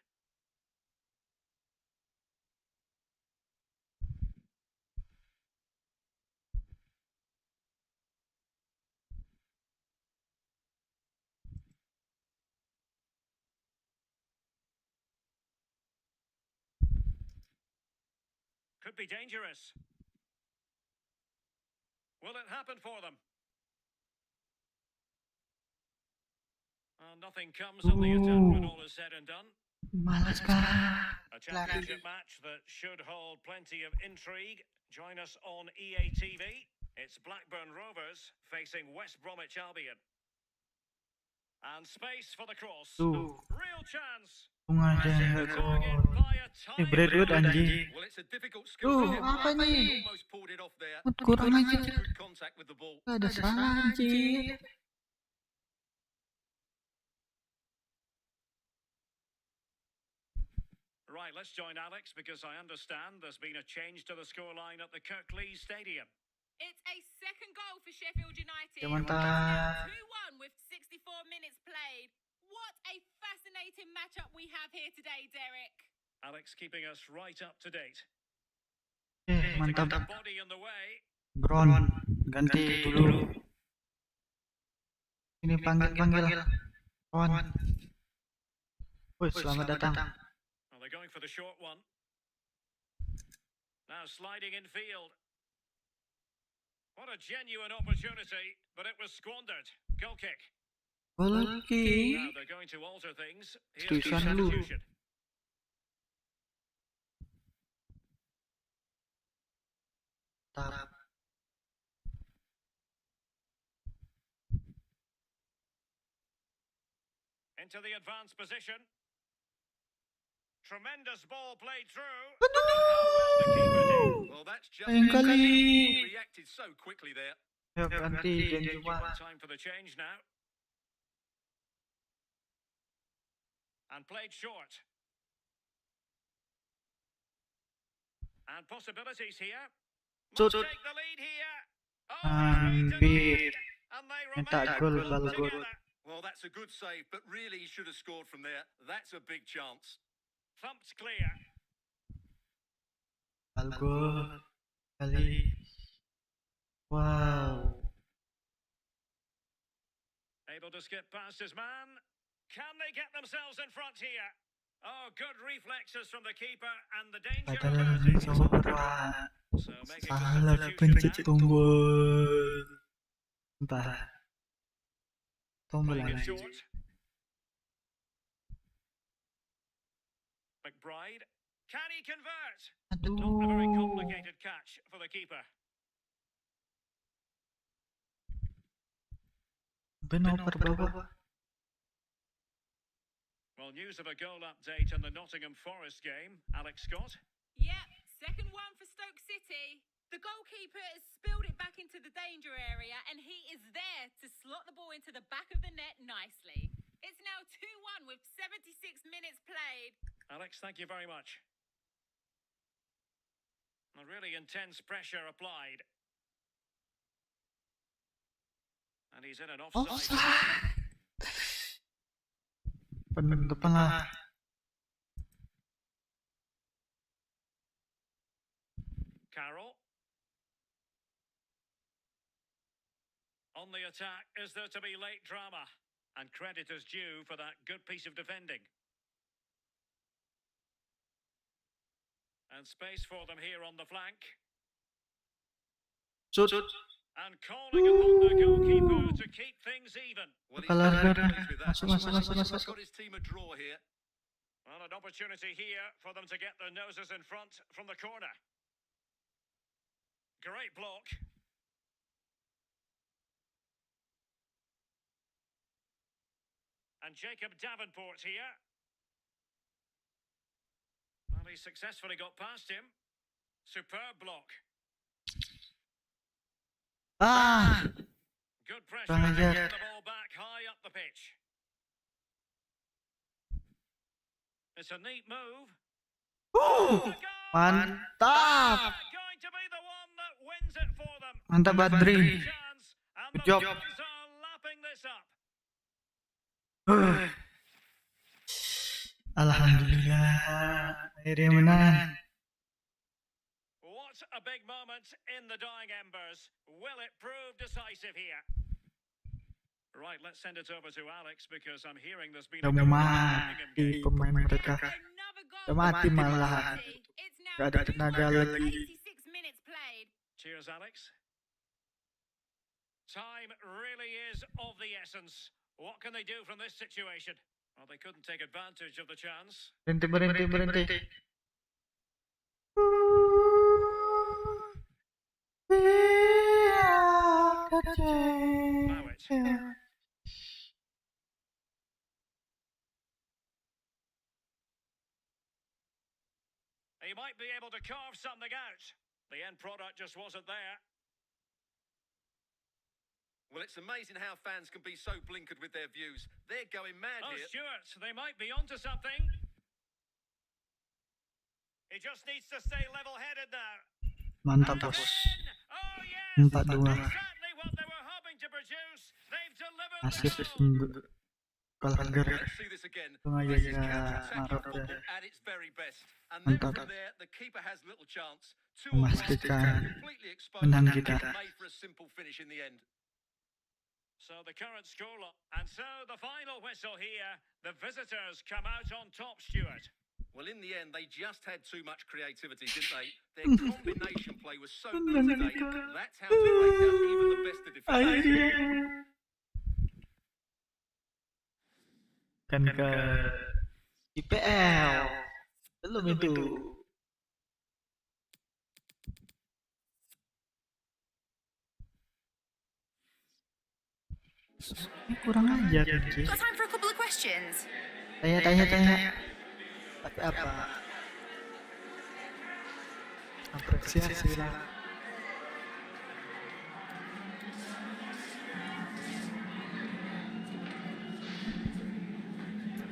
Could be dangerous. Will it happen for them? Nothing comes of the attack when all is said and done. Malas kah? A championship match that should hold plenty of intrigue. Join us on EA TV. It's Blackburn Rovers facing West Bromwich Albion. And space for the cross. Tuh, Real chance. untung aja nggak gol. Bradwood anjing. Well, it's a difficult skill Tuh, to get apa right, but he nih? almost pulled it off there. Kurang aja. Good contact with the ball. Gak ada salah anjing. Right, let's join Alex because I understand there's been a change to the scoreline at the Kirklees Stadium. It's a second goal for Sheffield United. Ya mantap. 2-1 with 64 minutes played. What a fascinating matchup we have here today, Derek. Alex keeping us right up to date. Mantap. The body in the way. Bron, ganti dulu. Ini panggil. Kawan. Woi, selamat datang. Well, they're going for the short one. Now sliding in field. What a genuine opportunity, but it was squandered. Goal kick. Gol kick. Now they're going to alter things. Here's the Tulisan dulu. substitution. Tap. Into the advanced position. Tremendous ball played through. Aduh. How well the keeper did. Well, that's just Sayang it. kali. He reacted so quickly there. Ya ganti jangan cuma. Time for the change now. And played short. And possibilities here. Must Shoot. take the lead here. Oh, Hampir. and they Minta remain gol, close bal gol. together. Well, that's a good save, but really he should have scored from there. That's a big chance. Thumped clear. Bal gol. Kali. Wow. Able to skip past his man. Can they get themselves in front here? Oh, good reflexes from the keeper and the danger. Padahal averted. coba. So making the Salah substitution pencet now. tombol. Entah. Tombol Playing it anjing. short. McBride. Can he convert? Not a very Aduh. complicated catch for the keeper. Benoper bawah. Well, news of a goal update in the Nottingham Forest game. Alex Scott. Yep, second one for Stoke City. The goalkeeper has spilled it back into the danger area, and he is there to slot the ball into the back of the net nicely. It's now 2-1 with 76 minutes played. Alex, thank you very much. A really intense pressure applied. And he's in an offside. Offside. Depan lah. Carroll. On the attack, is there to be late drama? And credit is due for that good piece of defending. And space for them here on the flank. Shoot. And calling upon the goalkeeper to keep things even. Well, he's Kalah very kan. pleased with that. Masuk. Got his team a draw here. Well, an opportunity here for them to get their noses in front from the corner. Great block. And Jacob Davenport here. Well, he successfully got past him. Superb block. Ah. Good pressure. Kurang Getting ajar. the ball back high up the pitch. It's a neat move. Goal. Goal! Mantap. Going to be the one that wins it for them. Mantap Badri. Chance, and Good the job. boys are lapping this up. Alhamdulillah. Akhirnya menang. What a big moment in the dying embers. Will it prove decisive here? Right, let's send it over to Alex because I'm hearing there's been a Udah goal in the mati Birmingham game. pemain mereka. Another goal Udah mati for malahan. City. It's now Gak ada 2-1 tenaga with lagi. 86 minutes played. Cheers, Alex. Time really is of the essence. What can they do from this situation? Well, they couldn't take advantage of the chance. Berhenti. Allow it. He might be able to carve something out. The end product just wasn't there. Well, it's amazing how fans can be so blinkered with their views. They're going mad Oh, here. Stuart, they might be onto something. He just needs to stay level-headed now. Mantap, And bos. in! Oh, yes! 4-2. Exactly what they were hoping to produce. They've delivered Asis the goal. Kalender. Let's see this again. Sengaja This is ya counter-attacking marok football ya. at its very best. And then Mantap. from there, the keeper has little chance. 2 on 1, Memastikan completely exposed. menang and kita. made for a simple finish in the end. So the current scoreline. And so the final whistle here. The visitors come out on top, Stuart. Well, in the end, they just had too much creativity, didn't they? Their combination play was so good today. That's how to break down even the best of defenders. Kan ke IPL belum itu. Ini kurang ajar Ci. Got time for a couple of questions? Tanya. Tapi apa? Apresiasi lah.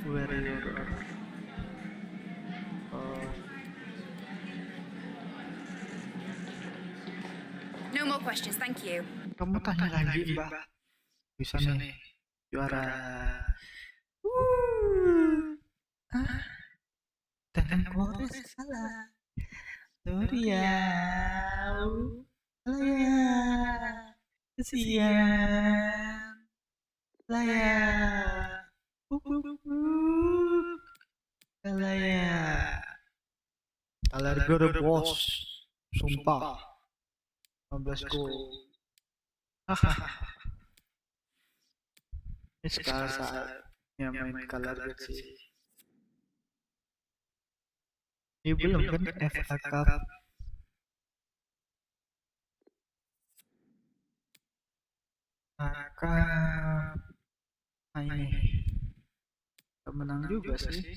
Warrior. Oh, No more questions, thank you. kamu tanya lagi, Mbak. Bisa nih juara. Tangan kores salah. Sorry ya. Salah ya. Kesian. Salah ya. Salah ya. Salah gue bos. Sumpah. 15 gol. Hahaha. Ini sekarang saatnya main color sih. Ini belum kan FA Cup. Nah ini menang juga sih.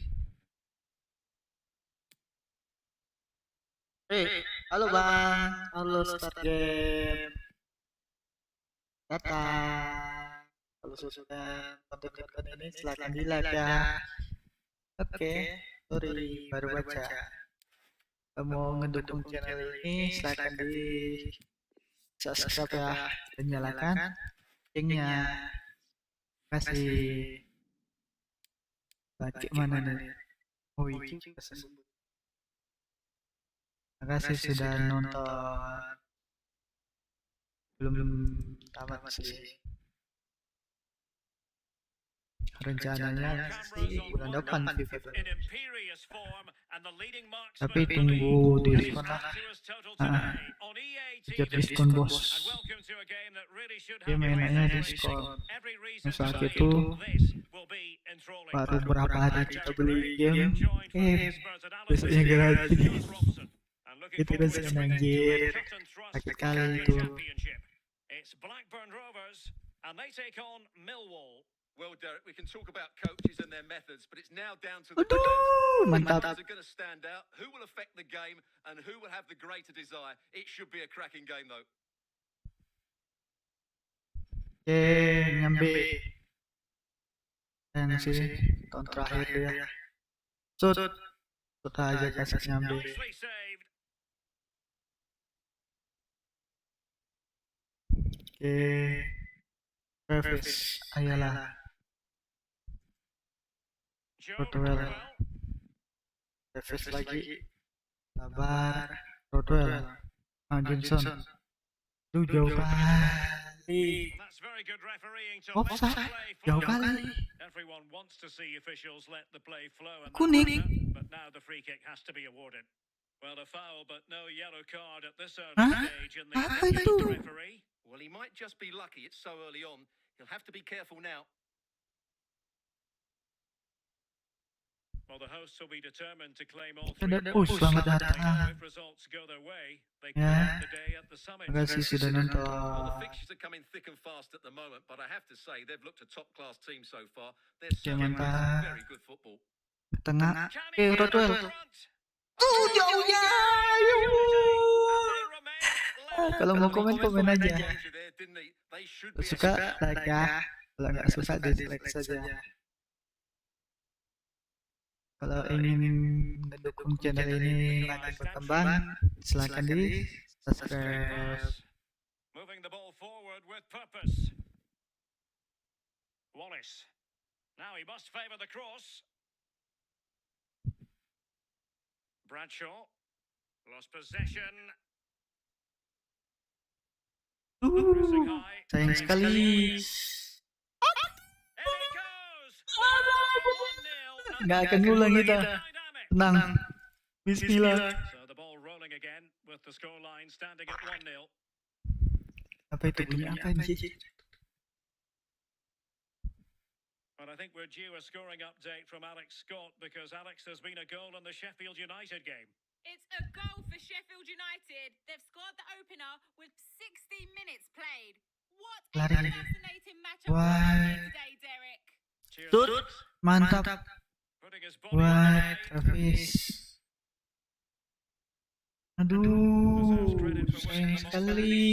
Halo bang, halo start game. Datang. Kalau suka konten ini silakan di like ya. Oke, sorry baru baca. Kamu ngedukung channel ini silakan di subscribe ya dan nyalakan loncengnya. Kasih. Bagaimana nih? Oh itu kesebut. Terima kasih sudah nonton. Belum tamat sih. Rencananya sih bulan depan FIFA. Tapi tunggu diskon lah. Kejar diskon bos. Dia mainannya diskon. Saat itu baru berapa hari kita beli game. Besoknya gratis. Itu rasanya anjir. Sakit kali itu. It's Blackburn Rovers and they take on Millwall. Well, Derek, we can talk about coaches and their methods, but it's now down to the Aduh, players. mantap. Methods are going to stand out. Who will affect the game and who will have the greater desire? It should be a cracking game, though. Nyambi. Yang sini tahun terakhir ya. Sud aja kasih nyambi. Nicely saved. Travis Ayala. Rodwell. Travis lagi. Sabar. Rodwell. Johnson. Lu jauh kali. That's very good refereeing to Offside. let the play Jauh flow. kali. Everyone wants to see officials let the play flow, and Kuning. but now the free kick has to be awarded. Well, a foul, but no yellow card at this early Huh? stage in the Apa opinion of the itu? referee. Well, he might just be lucky. It's so early on. He'll have to be careful now. Well, the hosts will be determined to claim all Ada, three points. selamat They know datang. if results go their way, they Ya. could end the day at the summit. Terima kasih sudah Well, the nonton. fixtures are coming thick and fast at the moment, but I have to say they've looked a top-class team so far. They're Oke, certainly playing some mantap. very good football. Tengah. Can Oke, he get Rodwell. in front? Jauhnya. Kalau mau komen aja. They should be Suka like ya. Kalau nggak suka dislike saja. Kalau ingin mendukung channel ini makin berkembang, silakan di subscribe. Moving the ball forward with purpose. Wallace. Now he must favour the cross. Bradshaw. Lost possession. Pressing high. Sayang sekali. In he goes. 1-0. Nggak akan ngulang kita. Dynamic. Tenang. Bismillah. So the ball rolling again with the scoreline standing at 1-0. Apa itu bunyi apa anjir? But I think we're due a scoring update from Alex Scott because Alex, there's been a goal in the Sheffield United game. It's a goal for Sheffield United. They've scored the opener with 60 minutes played. What a Lari. fascinating matchup Why? today, Derek. Cheers, Tut. Alex. Mantap. Putting his body on the Buat line. Travis. Aduh, sayang sekali.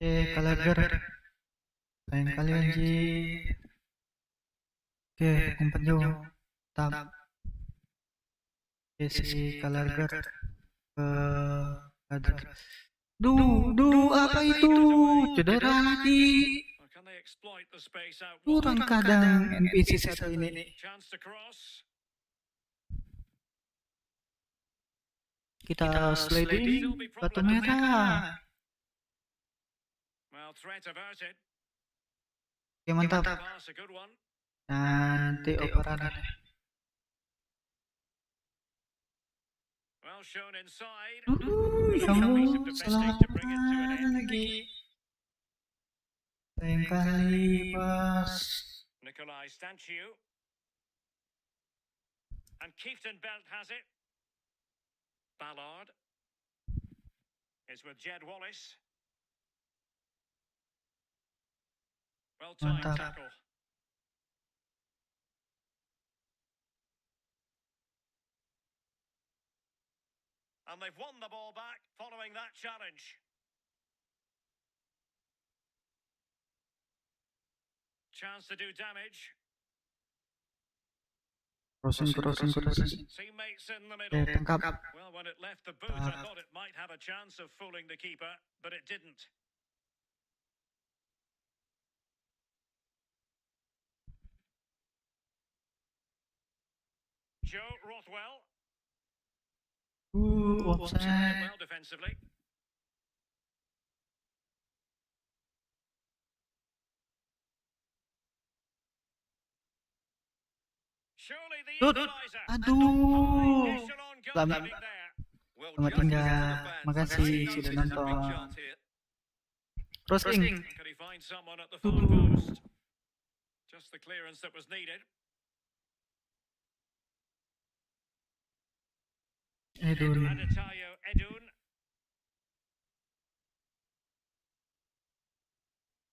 Gallagher. Sayang kali anjir. Oke, umpan jauh. Tap. Oke, si Gallagher ke Gallagher. Apa itu? Cedera lagi. Well, can they exploit the space out Kurang wide? kadang NPC satu ini. Chance to cross. Kita sliding batu merah. Well, threat averted. Oke, mantap. Pass, a good one. Nanti operan. Well shown inside. Kamu selamat lagi. Sayang kali, bos. Nikolai Stanciu. And Kieftenbelt has it. Ballard. Is with Jed Wallace. Well timed Mantap. tackle. And they've won the ball back following that challenge. Chance to do damage. Crossing. Teammates in the middle. Tangkap. Well, when it left the boot, I thought it might have a chance of fooling the keeper, but it didn't. Joe Rothwell, Offside. well defensively. Surely the Tut. equaliser. Aduh. Echelon Selamat. goalkeeping there. Well, Selamat justice tinggal. to the fans. Makasih Every sudah notice is a big nonton. chance here. Crossing. Could he find someone at the far post? Just the clearance that was needed. Edun. Adetayo Edun.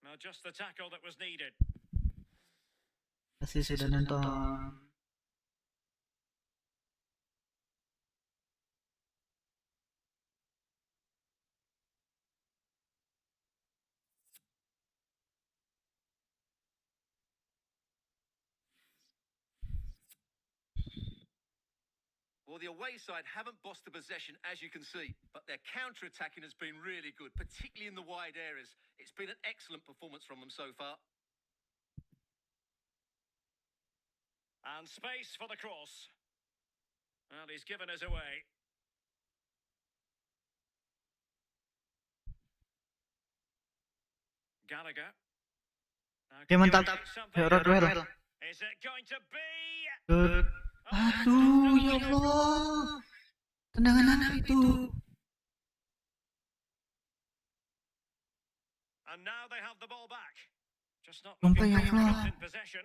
Now just the tackle that was needed. Makasih sudah nonton. Well, the away side haven't bossed the possession, as you can see, but their counter-attacking has been really good, particularly in the wide areas. It's been an excellent performance from them so far. And space for the cross. And he's given us away. Gallagher. Now, Oke, can mantap. he make something? Rodwell. Is it going to be? Good. Aduh, ya Allah. Tendangan apa itu? And now they have the ball back. Just not Sumpah looking ya very Allah. good in possession.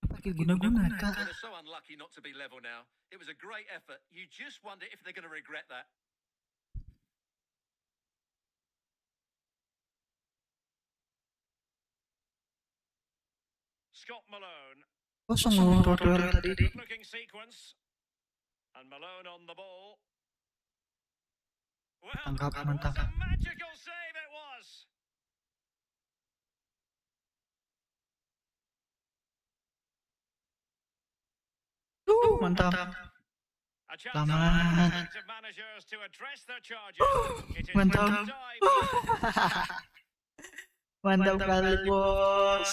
Pakai guna-guna kah? Well, they're so unlucky not to be level now. It was a great effort. You just wonder if they're going to regret that. Scott Malone. Kosong loh Rodwell tadi. Good looking sequence. And Malone on the ball. Well, Tangkap, and what mantap. a magical save it was. Mantap. A chance Selamat. for respective managers to address their charges. It is Mantap. first dive. Mantap kali bos.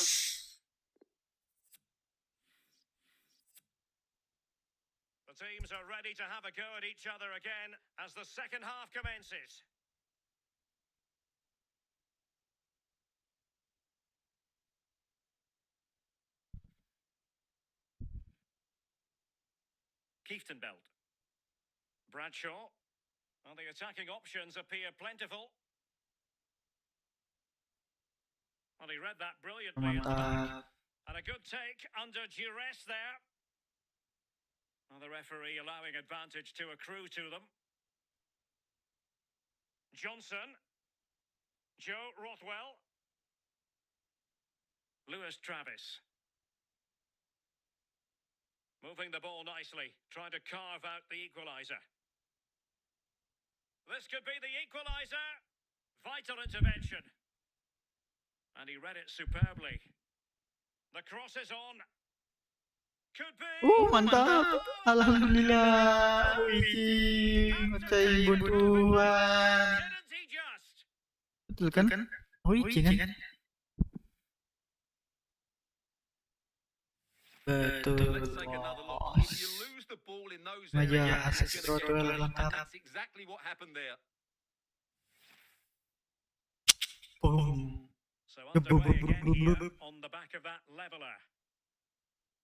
The teams are ready to have a go at each other again as the second half commences. Kieftenbelt. Bradshaw. And the attacking options appear plentiful. Well, he read that brilliantly. Mantap. And a good take under duress there. And the referee allowing advantage to accrue to them. Johnson. Joe Rothwell. Lewis Travis. Moving the ball nicely, trying to carve out the equaliser. This could be the equaliser. Vital intervention. And he read it superbly. The cross is on. Could be. Mantap. Alhamdulillah. Wih, ngecai buntuan. Didn't he just? Betul kan? Oh, iya kan? Betul. Let's take another look. If you lose the ball in those Maja areas, asis you're gonna Rodwell get beat. lengkap. That's exactly what happened there. Boom. So underway again here on the back of that leveller.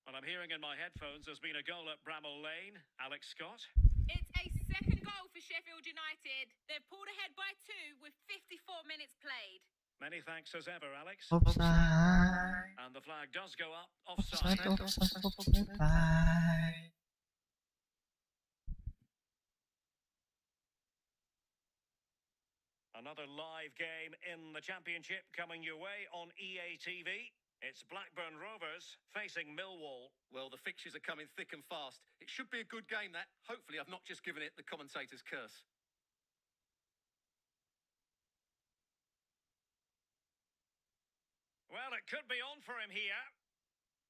Well, I'm hearing in my headphones there's been a goal at Bramall Lane. Alex Scott. It's a second goal for Sheffield United. They've pulled ahead by 2 with 54 minutes played. Many thanks as ever, Alex. Offside. And the flag does go up. Offside. Offside. Offside. Another live game in the Championship coming your way on EA TV. It's Blackburn Rovers facing Millwall. Well, the fixtures are coming thick and fast. It should be a good game, that. Hopefully, I've not just given it the commentator's curse. Well, it could be on for him here.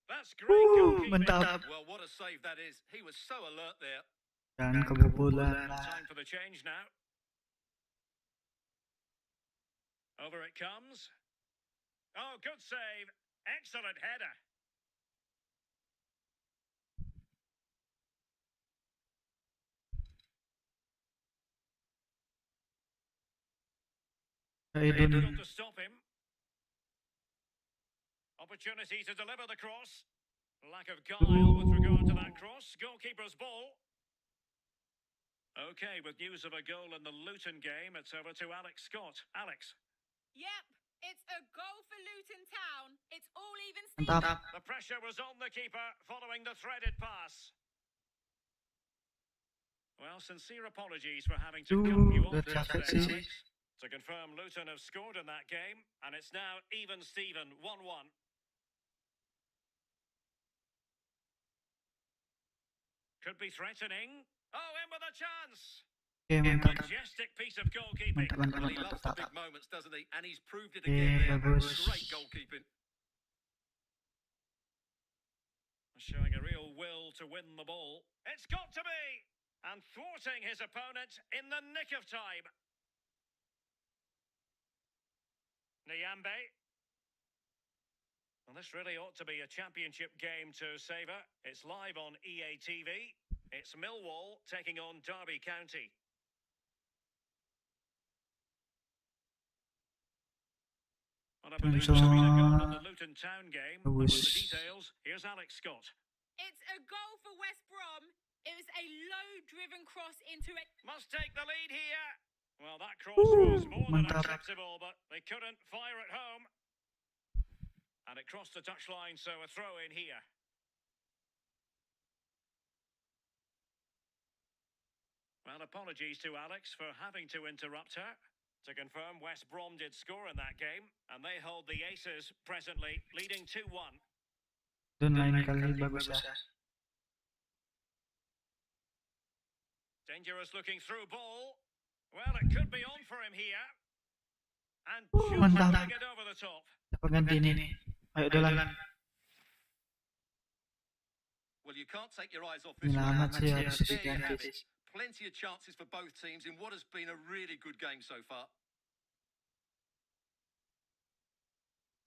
That's great goalkeeping. Mantap. Well, what a save that is. He was so alert there. Dan kebobolan. Time for the change now. Over it comes. Oh, good save. Excellent header. Difficult to stop him. Opportunity to deliver the cross. Lack of guile with regard to that cross. Goalkeeper's ball. Okay, with news of a goal in the Luton game, it's over to Alex Scott. Alex. Yep, it's a goal for Luton Town. It's all even Mantap. The pressure was on the keeper following the threaded pass. Well, sincere apologies for having to cut you off udah just capek there, sih. Alex. To confirm, Luton have scored in that game, and it's now even Steven, 1-1. Could be threatening. Oh, in with a chance. Oke, mantap. Majestic piece of goalkeeping. Mantap, Well, he mantap, loves the mantap. big moments, doesn't he? And he's proved it Yeah, again there. bagus. Great goalkeeping. Showing a real will to win the ball. It's got to be! And thwarting his opponent in the nick of time. Nyambe. Well, this really ought to be a championship game to savour. It's live on EA TV. It's Millwall taking on Derby County. Well, I believe there's been a goal in the Luton Town game. And with the details, here's Alex Scott. It's a goal for West Brom. It was a low-driven cross into it. Must take the lead here. Well, that cross was more than Mantap. acceptable, but they couldn't fire it home. And it crossed the touchline, so a throw in here. Well, apologies to Alex for having to interrupt her. To confirm, West Brom did score in that game, and they hold the aces presently, leading 2-1. Dan lain kali bagus ya. Dangerous looking through ball. Well, it could be on for him here. And Mantap. shooting it over the top. Siapa ganti ini? Ayo Dolan. Well, you can't take your eyes off this Selamat one. sih harus There you have diganti. it. Plenty of chances for both teams in what has been a really good game so far.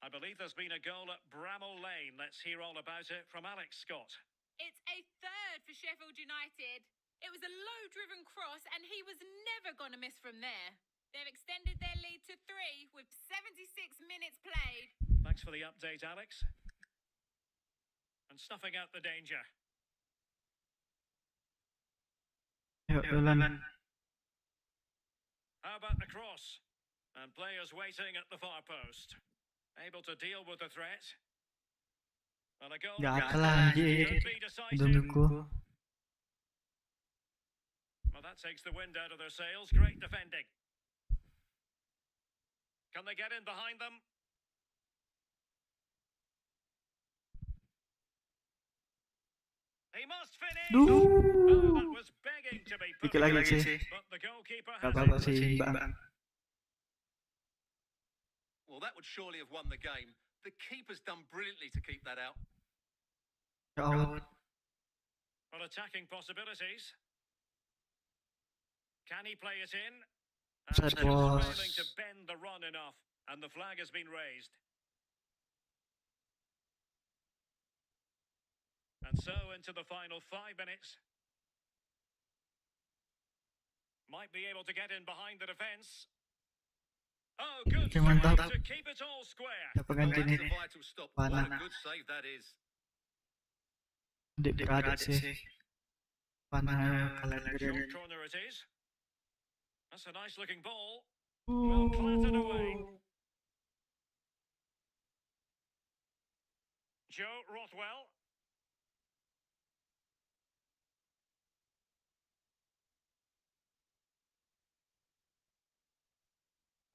I believe there's been a goal at Bramall Lane. Let's hear all about it from Alex Scott. It's a third for Sheffield United. It was a low-driven cross, and he was never going to miss from there. They've extended their lead to 3 with 76 minutes played. Thanks for the update, Alex. And snuffing out the danger. Ayo Dolan. How about the cross? And players waiting at the far post. Able to deal with the threat. Well, a goal Gatal anjir. could be decisive. Duluku. Well, that takes the wind out of their sails. Great defending. Can they get in behind them? He must finish. Oh, that was begging to be put Dikit lagi away, sih. but the goalkeeper Gak has apa-apa it. sih imbang. Well, that would surely have won the game. The keeper's done brilliantly to keep that out. Ya Allah. Well, attacking possibilities. Can he play it in? And Offside, just boss. failing to bend the run enough, and the flag has been raised. And so into the final 5 minutes. Might be able to get in behind the defence. Oh, good Oke, mantap. strike to keep it all square. Siapa Well, ganti that's nih? a vital stop. What Mana? a good save that is. Dik beradik sih. Mana kalian Short keren. corner it is. That's a nice looking ball. Well clattered away. Joe Rothwell.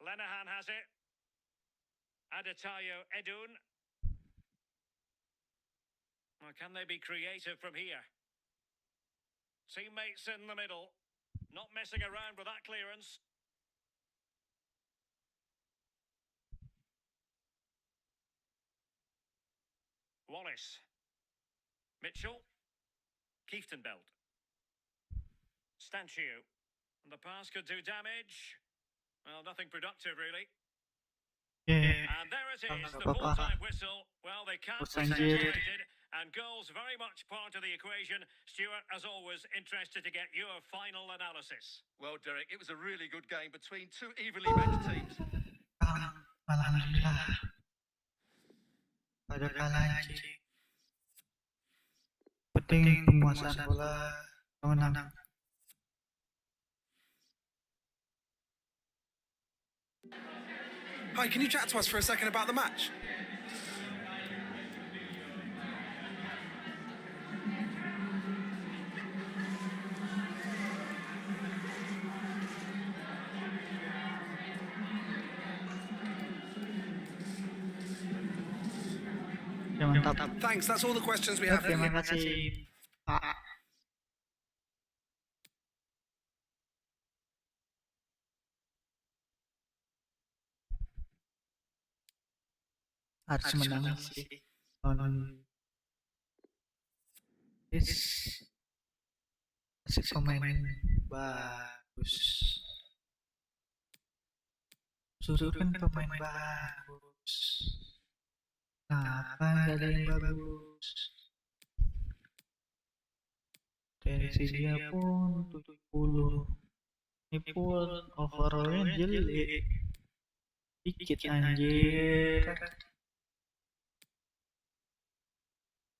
Lenahan has it. Adetayo Edun. Well, can they be creative from here? Teammates in the middle. Not messing around with that clearance. Wallace. Mitchell. Kieftenbelt. Stanchiu. And the pass could do damage. Well, nothing productive, really. Yeah. And there it is, the Apa-apa. full-time whistle. Well, they can't be Anjir. separated. And goals very much part of the equation. Stuart, as always, interested to get your final analysis. Well, Derek, it was a really good game between two evenly matched teams. Alhamdulillah. Pada kalah anjing. Penting penguasaan bola menang. Hi, can you chat to us for a second about the match? Ya mantap. Thanks, that's all the questions we have. Terima kasih Pak. Harus menang sih. Asik pemain bagus. Suruh kan pemain bagus. Kenapa nggak ada yang bagus? Tensi dia pun 70. Ini pun overallnya jelek. Dikit anjir.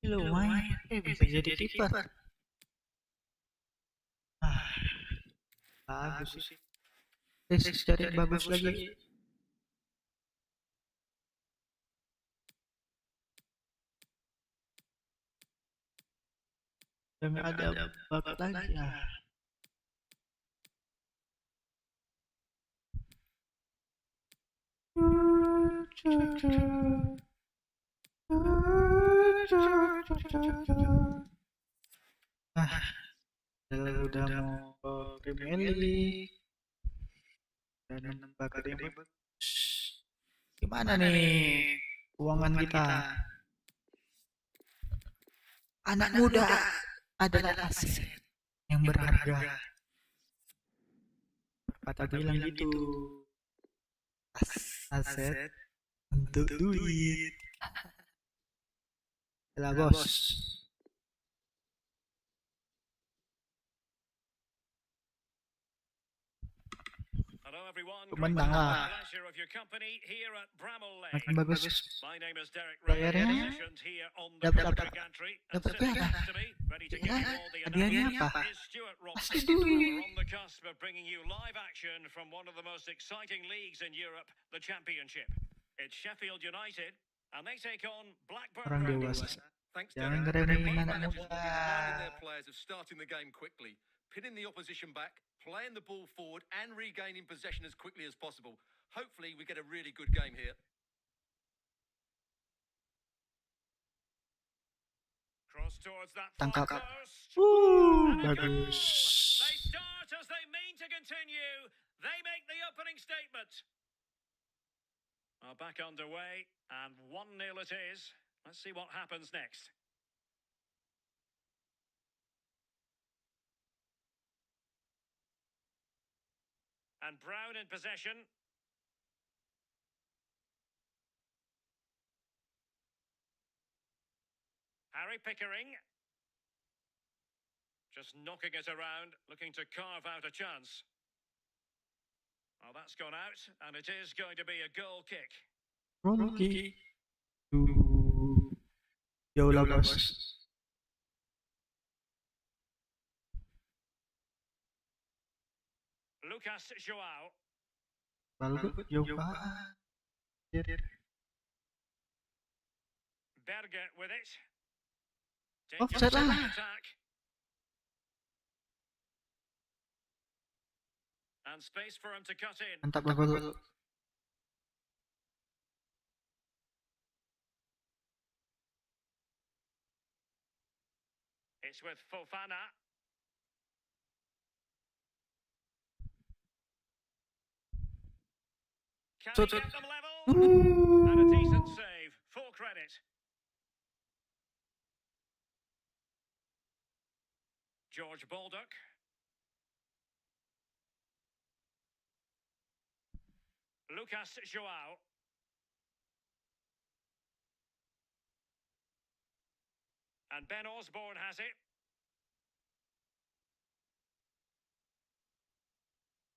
Lumayan, bisa jadi kiper. Bagus sih. Cari yang bagus lagi. Yang ada bug lagi ya. Udah mau Premier League dan nembak yang bagus. Gimana nih keuangan kita? Anak muda adalah aset yang berharga. Kata bilang gitu. Aset untuk duit. Lah bos. Hello everyone. Pemenang lah. Pleasure of your company here at Bramall Lane. Makin bagus. My name is Derek Bayarnya positioned here on the dapat commentary gantry. And dapat sitting apa? next to me, ready to give you all the Hadiahnya analysis, apa? is Stuart Pasti Robson. duit. We're on the cusp of bringing you live action from one of the most exciting leagues in Europe, the Championship. It's Sheffield United, and they take on Blackburn Orang Rovers. dewasa. Thanks, Jangan Derek. ngeremehin Both anak managers will be reminding muda. their players of starting the game quickly, pinning the opposition back, playing the ball forward and regaining possession as quickly as possible. Hopefully we get a really good game here. Cross towards that far Tangkap. post. And a Bagus. goal! They start as they mean to continue. They make the opening statement. Back underway, and 1-0 it is. Let's see what happens next. And Brown in possession. Harry Pickering. Just knocking it around, looking to carve out a chance. Oh, that's gone out, and it is going to be a goal kick. Rocky. Jauh lah bos. Lucas Joao. Lalu jauh banget. Berger with it. Offside Dangerous lah. attack. And space for him to cut in. Mantap bagus. It's with Fofana. Can he get them level? And a decent save. Full credit. George Baldock. Lucas Joao. And Ben Osborne has it.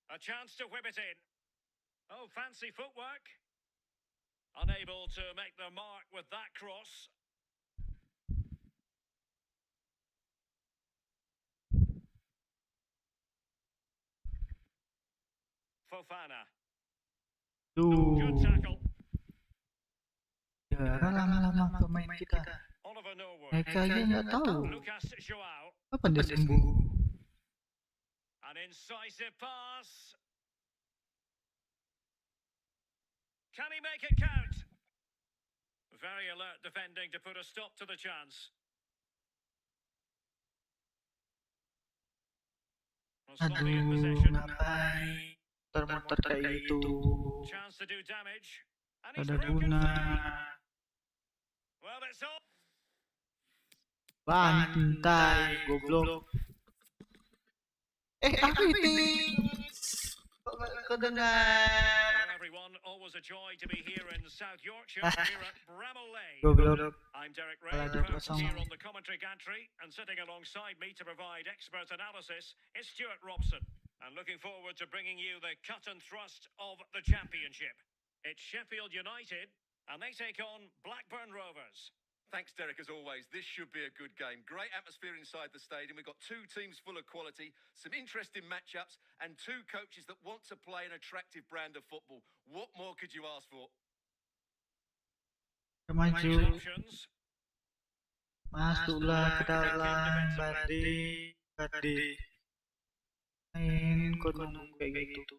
A chance to whip it in. Oh, fancy footwork. Unable to make the mark with that cross. Fofana. Good tackle. Ya, lama-lama pemain kita. Oliver Norwood. Mereka aja nggak tahu Lucas Joao. kapan dia sembuh. An incisive pass. Can he make it count? Very alert defending to put a stop to the chance. Well, sloppy in Aduh, possession. ngapain? Muter-muter kayak itu. Chance to do damage. And he's Ada broken guna. through. Well, it's all. Bantai, goblok. Aku itu. Kok nggak kedengar? Well, everyone, always a joy to be here in South Yorkshire, here at Bramall Lane. Goblok. I'm Derek Ray, Ada coach kosong. here on the commentary gantry, and sitting alongside me to provide expert analysis is Stuart Robson. And looking forward to bringing you the cut and thrust of the Championship. It's Sheffield United, and they take on Blackburn Rovers. Thanks, Derek, as always. This should be a good game. Great atmosphere inside the stadium. We've got two teams full of quality, some interesting matchups, and two coaches that want to play an attractive brand of football. What more could you ask for? Maju, Options. masuklah ke dalam badi, badi. Main kau nunggu kayak gitu.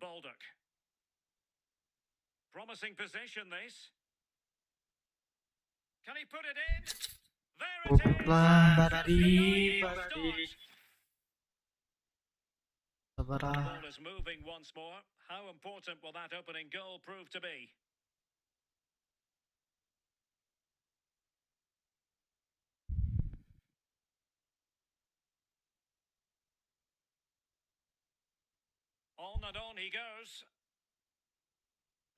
Baldock. Promising possession, this. Can he put it in? There it is! Goblah, badi, Badi. badi. The Sabarah. ball is moving once more. How important will that opening goal prove to be? On he goes.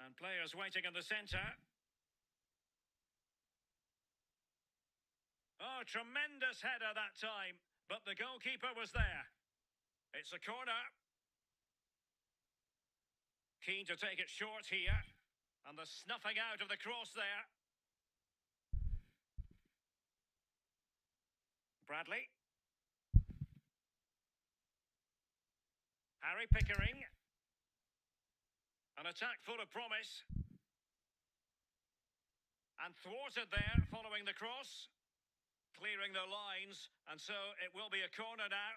And players waiting in the centre. Oh, tremendous header that time, but the goalkeeper was there. It's a corner. Keen to take it short here. And the snuffing out of the cross there. Bradley. Harry Pickering. An attack full of promise. And thwarted there following the cross. Clearing their lines, and so it will be a corner now.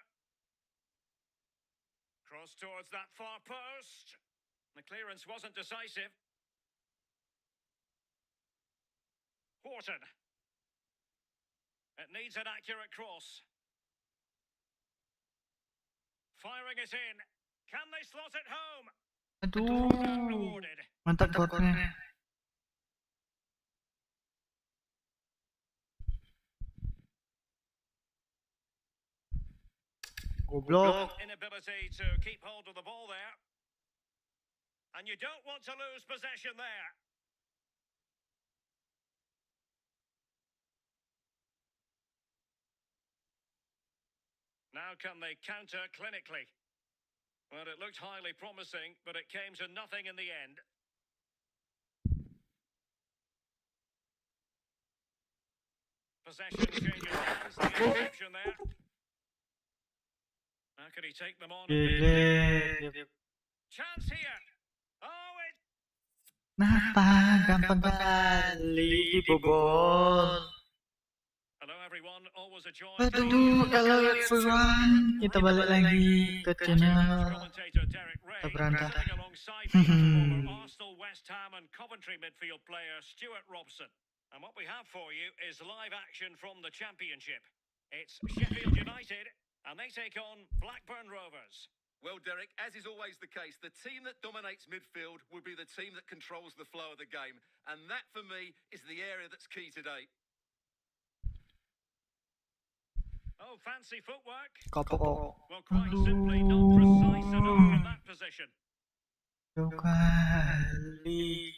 Cross towards that far post. The clearance wasn't decisive. Wharton. It needs an accurate cross. Firing it in. Can they slot it home? Aduh, Rewarded. mantap gotnya. Goblok. Inability to keep hold of the ball there. And you don't want to lose possession there. Now can they counter clinically? Well, it looked highly promising, but it came to nothing in the end. Possession changes hands, the interception there. How can he take them on? Gile. Chance here. Oh, it... Kenapa gampang kali dibobol? Hello everyone, always a joy. Aduh, hello everyone. Kita balik lagi ke channel Commentator Derek Ray, Tak Berantah. sitting alongside me, former Arsenal, West Ham and Coventry midfield player Stuart Robson. And what we have for you is live action from the Championship. It's Sheffield United, and they take on Blackburn Rovers. Well, Derek, as is always the case, the team that dominates midfield will be the team that controls the flow of the game. And that, for me, is the area that's key today. Oh, fancy footwork. kopok. Well, quite simply, not precise enough from that position. Jauh kali.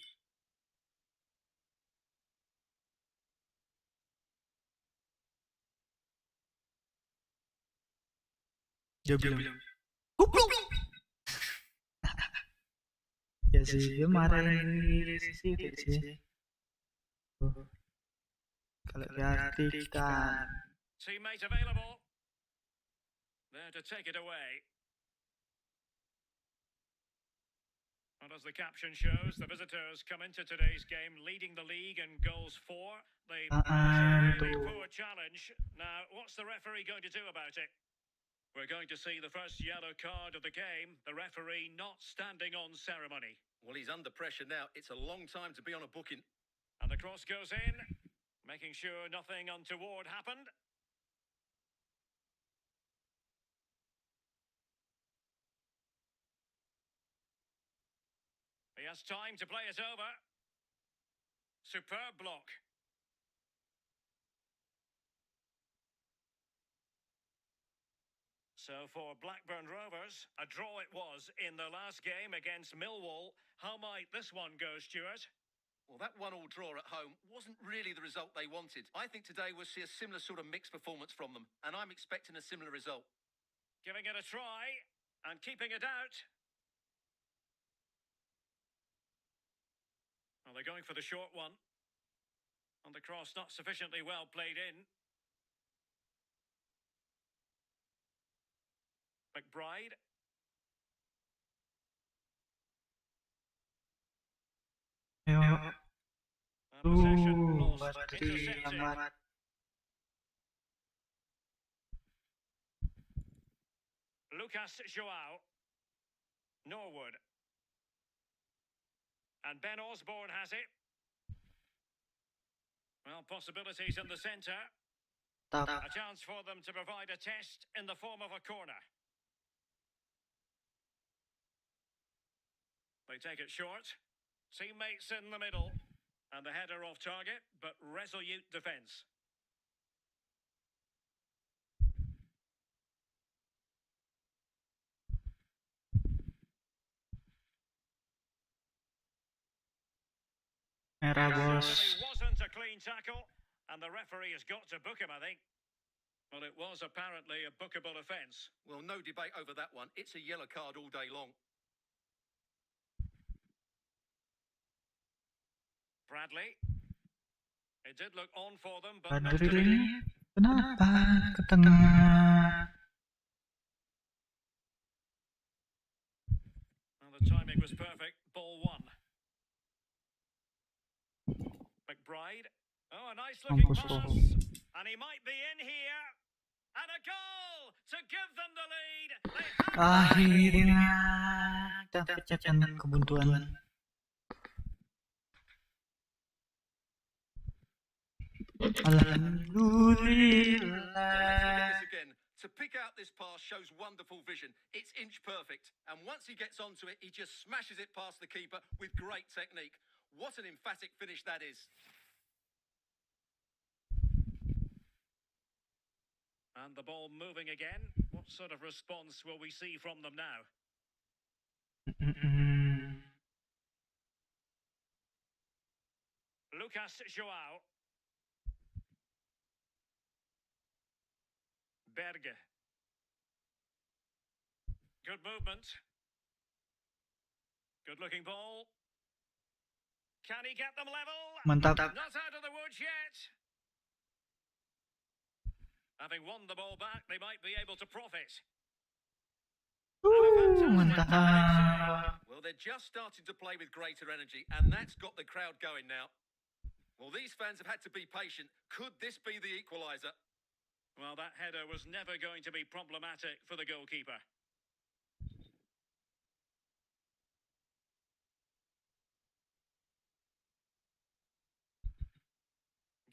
Dia belum. Goblok. Ya sih, dia marahin sih tadi sih. Kalau diartikan. Teammate available. There to take it away. And as the caption shows, the visitors come into today's game leading the league in goals for. They a really poor challenge. Now, what's the referee going to do about it? We're going to see the first yellow card of the game. The referee not standing on ceremony. Well, he's under pressure now. It's a long time to be on a booking. And the cross goes in, making sure nothing untoward happened. He has time to play it over. Superb block. So for Blackburn Rovers, a draw it was in the last game against Millwall. How might this one go, Stuart? Well, that 1-1 draw at home wasn't really the result they wanted. I think today we'll see a similar sort of mixed performance from them, and I'm expecting a similar result. Giving it a try and keeping it out. Well, they're going for the short one. And the cross not sufficiently well played in. McBride. Ayo. And possession lost. Bateri Intercepted. amat. Lucas Joao. Norwood. And Ben Osborne has it. Well, possibilities in the centre. Tap. A chance for them to provide a test in the form of a corner. They take it short. Teammates in the middle. And the header off target, but resolute defence. Merah, It bos. certainly wasn't a clean tackle, and the referee has got to book him, I think. Well, it was apparently a bookable offence. Well, no debate over that one. It's a yellow card all day long. Bradley. It did look on for them, but not to Badril be. ini kenapa ke tengah? Well, the timing was perfect. Ball one. McBride. Oh, a nice looking Mampus pass. kau. And he might be in here. And a goal to give them the lead. They have Akhirnya kita pecahkan kebuntuan. Alhamdulillah. Let's look at this again. To pick out this pass shows wonderful vision. It's inch perfect. And once he gets onto it, he just smashes it past the keeper with great technique. What an emphatic finish that is. And the ball moving again. What sort of response will we see from them now? Lucas Joao. Berge. Good movement. Good looking ball. Can he get them level? Mantap. Not out of the woods yet. Having won the ball back, they might be able to profit. Mantap. Well, they're just starting to play with greater energy, and that's got the crowd going now. Well, these fans have had to be patient. Could this be the equaliser? Well, that header was never going to be problematic for the goalkeeper.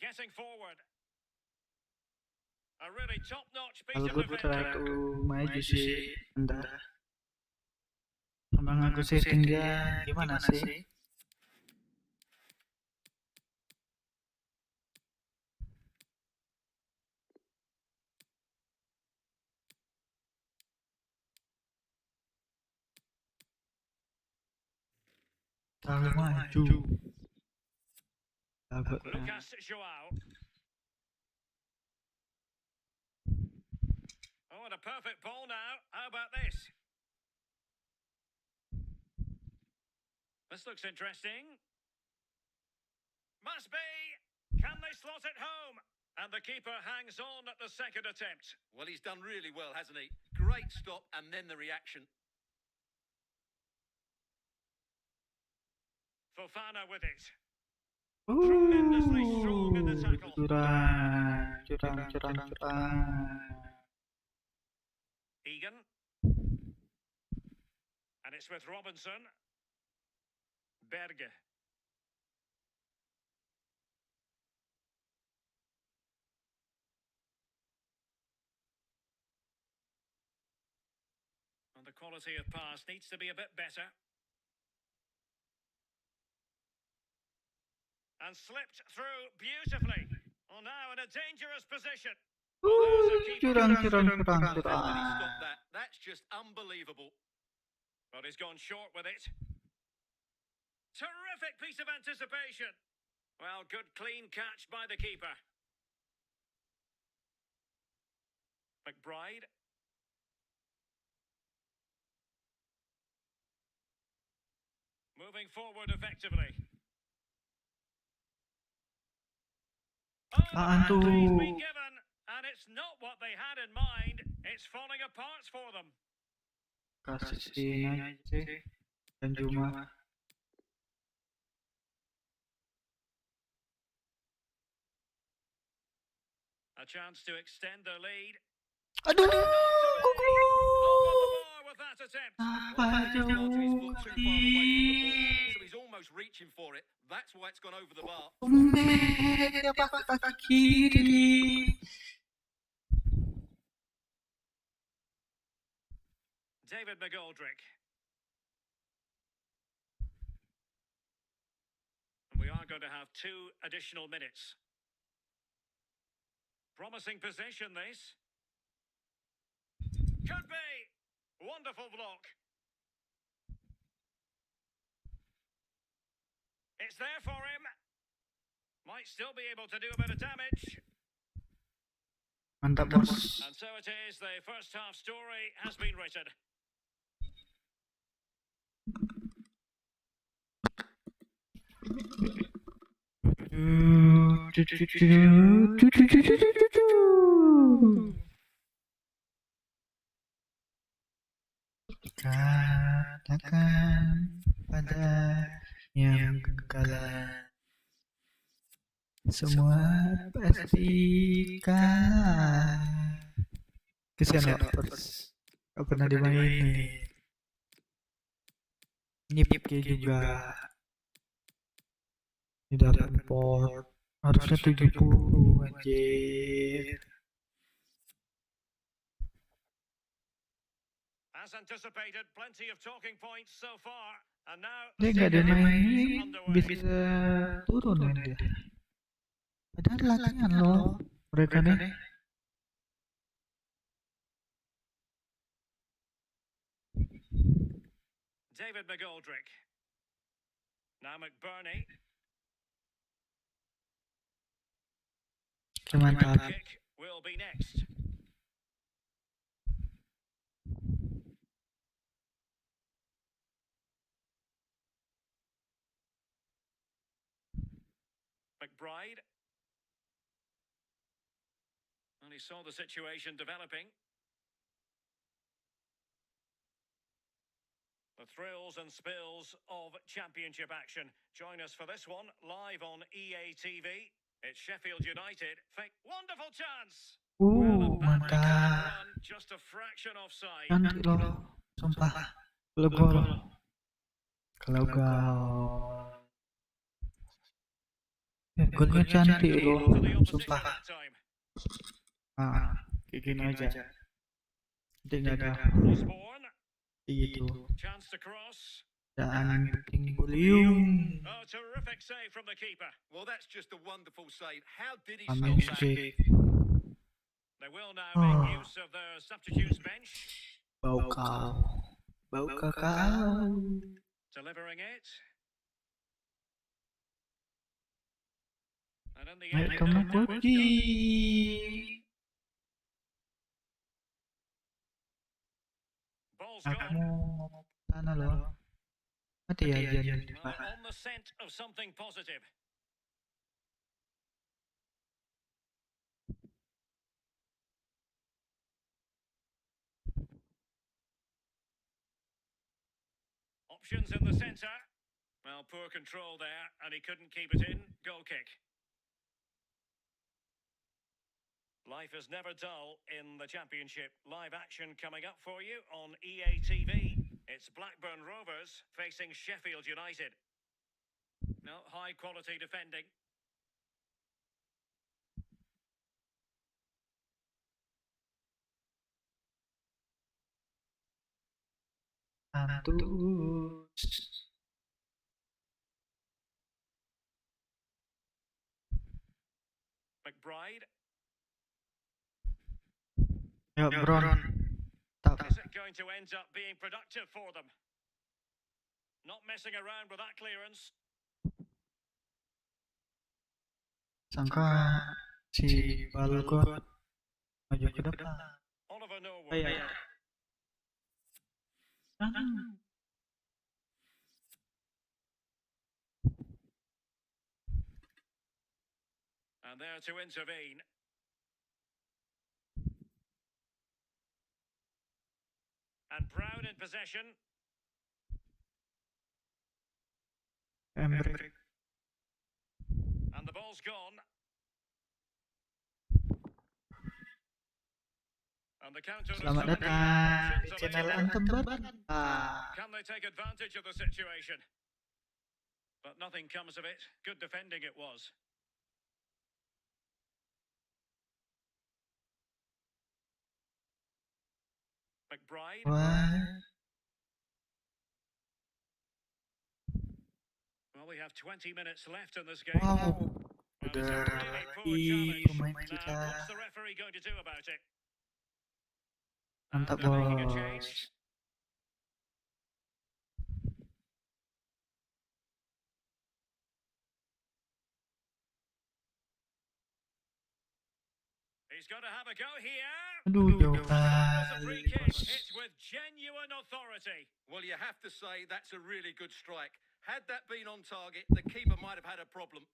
Getting forward. A really top-notch piece Kalau of gue putra defending. tuh maju sih, entah. Abang aku setting dia gimana sih? Terlalu maju. Takutnya. Lucas Joao. Oh, and a perfect ball now. How about this? This looks interesting. Must be. Can they slot it home? And the keeper hangs on at the second attempt. Well, he's done really well, hasn't he? Great stop, and then the reaction. Fofana with it. Tremendously strong in the tackle. Curang. Egan. And it's with Robinson. Berge. And the quality of pass needs to be a bit better. And slipped through beautifully. Well, now in a dangerous position. Well, there's a keeper. Curang. How did he stop that? That's just unbelievable. But he's gone short with it. Terrific piece of anticipation. Well, good clean catch by the keeper. McBride. Moving forward effectively. Apaan tuh? Penalty's been given, and it's not what they had in mind. It's falling apart for them. Kasihin aja sih. Dan Juma. A chance to extend their lead. Aduh, Over the bar with that attempt. Well, I think he's nudged his foot too far away from the ball, so he's almost reaching for it. That's why it's gone over the bar. dia pakai kaki kiri. David McGoldrick. And we are going to have 2 additional minutes. Promising position, this. Could be. Wonderful block. It's there for him. Might still be able to do a bit of damage. Mantap, bos. And so it is, the first half story has been written. Katakan pada yang kalah, semua pasti kalah. Kesian loh, gak pernah dimainin. Nipke juga tidak import, harusnya 70 anjir. As anticipated, plenty of talking points so far, and now Dia gak dimainin bisa turun ya dia. Padahal latihan loh mereka nih. David McGoldrick. Now McBurney. Mantap. Kick will be next. McBride. And he saw the situation developing. The thrills and spills of championship action. Join us for this one, live on EA TV. It's Sheffield United. Wonderful chance! Mantap. Run, just a fraction offside. Cantik loh, sumpah. Kalau gol. Golnya cantik loh, sumpah. Kayak gini aja. Dia nggak ada gitu. Chance to cross. Dan penting Buliung. Oh, terrific save from the keeper. Well, that's just a wonderful save. How did he Amin stop that? sih. They will now make use of their substitutes bench. Bau kakao. Delivering it. And in the end, Mereka mengikuti. ball's Aku gone. mau sana loh. Mati ya dia. Well, on the scent of something positive. Options in the centre. Well, poor control there, and he couldn't keep it in. Goal kick. Life is never dull in the Championship. Live action coming up for you on EA TV. It's Blackburn Rovers facing Sheffield United. No, high quality defending. Antus. McBride. Ya Bron. Tak. Is it going to end up being productive for them? Not messing around with that clearance. Sangka si Balgot maju ke depan. Oliver Norwood. Iya. And And there to intervene. And Brown in possession. Emre. And the ball's gone. And the counter. Selamat datang di channel Antem Berbagi. Can they take advantage of the situation? But nothing comes of it. Good defending it was. McBride. Wah, Well, we have 20 minutes left in this game. wow. Well, it's a Udah really poor lagi challenge. pemain Now, kita. what's the referee going to do about it? Mantap, And they're making a bos. change. He's going to have a go here. Aduh, jauh That was a free kali, kick bos. hit with genuine authority. Well, you have to say that's a really good strike. Had that been on target, the keeper might have had a problem.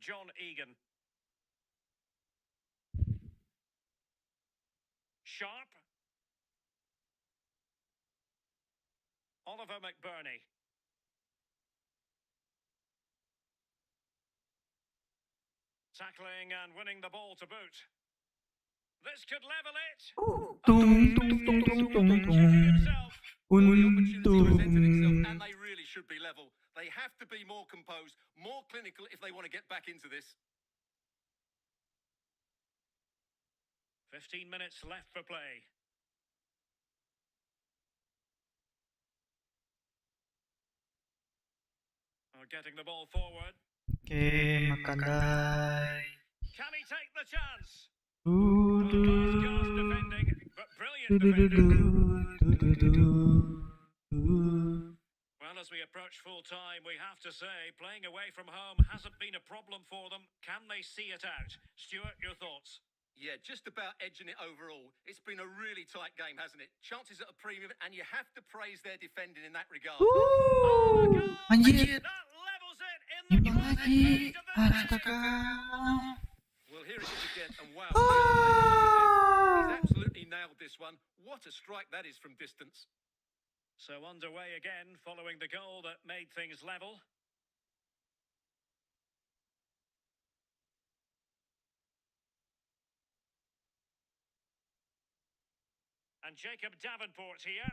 John Egan. Sharp. Oliver McBurney. Tackling and winning the ball to boot. This could level it. Tung, tung, tung, tung, tung, tung. Himself. Well, the opportunity presented itself, Untung. and they really should be level. They have to be more composed, more clinical if they want to get back into this. 15 minutes left for play. Getting the ball forward. Oke, makan dai. Can he take the chance? Du, Well, du, fast defending, but brilliant du, du, du, defending. du, du, du. Well, as we approach full time, we have to say, playing away from home hasn't been a problem for them. Can they see it out? Stuart, your thoughts? Yeah, just about edging it overall. It's been a really tight game, hasn't it? Chances at a premium, and you have to praise their defending in that regard. Anjir, That levels it in the imbang front lagi. edge of the net. Astaga. Well, here it is again, and wow, take a look at this. He's absolutely nailed this one. What a strike that is from distance. So underway again, following the goal that made things level. And Jacob Davenport here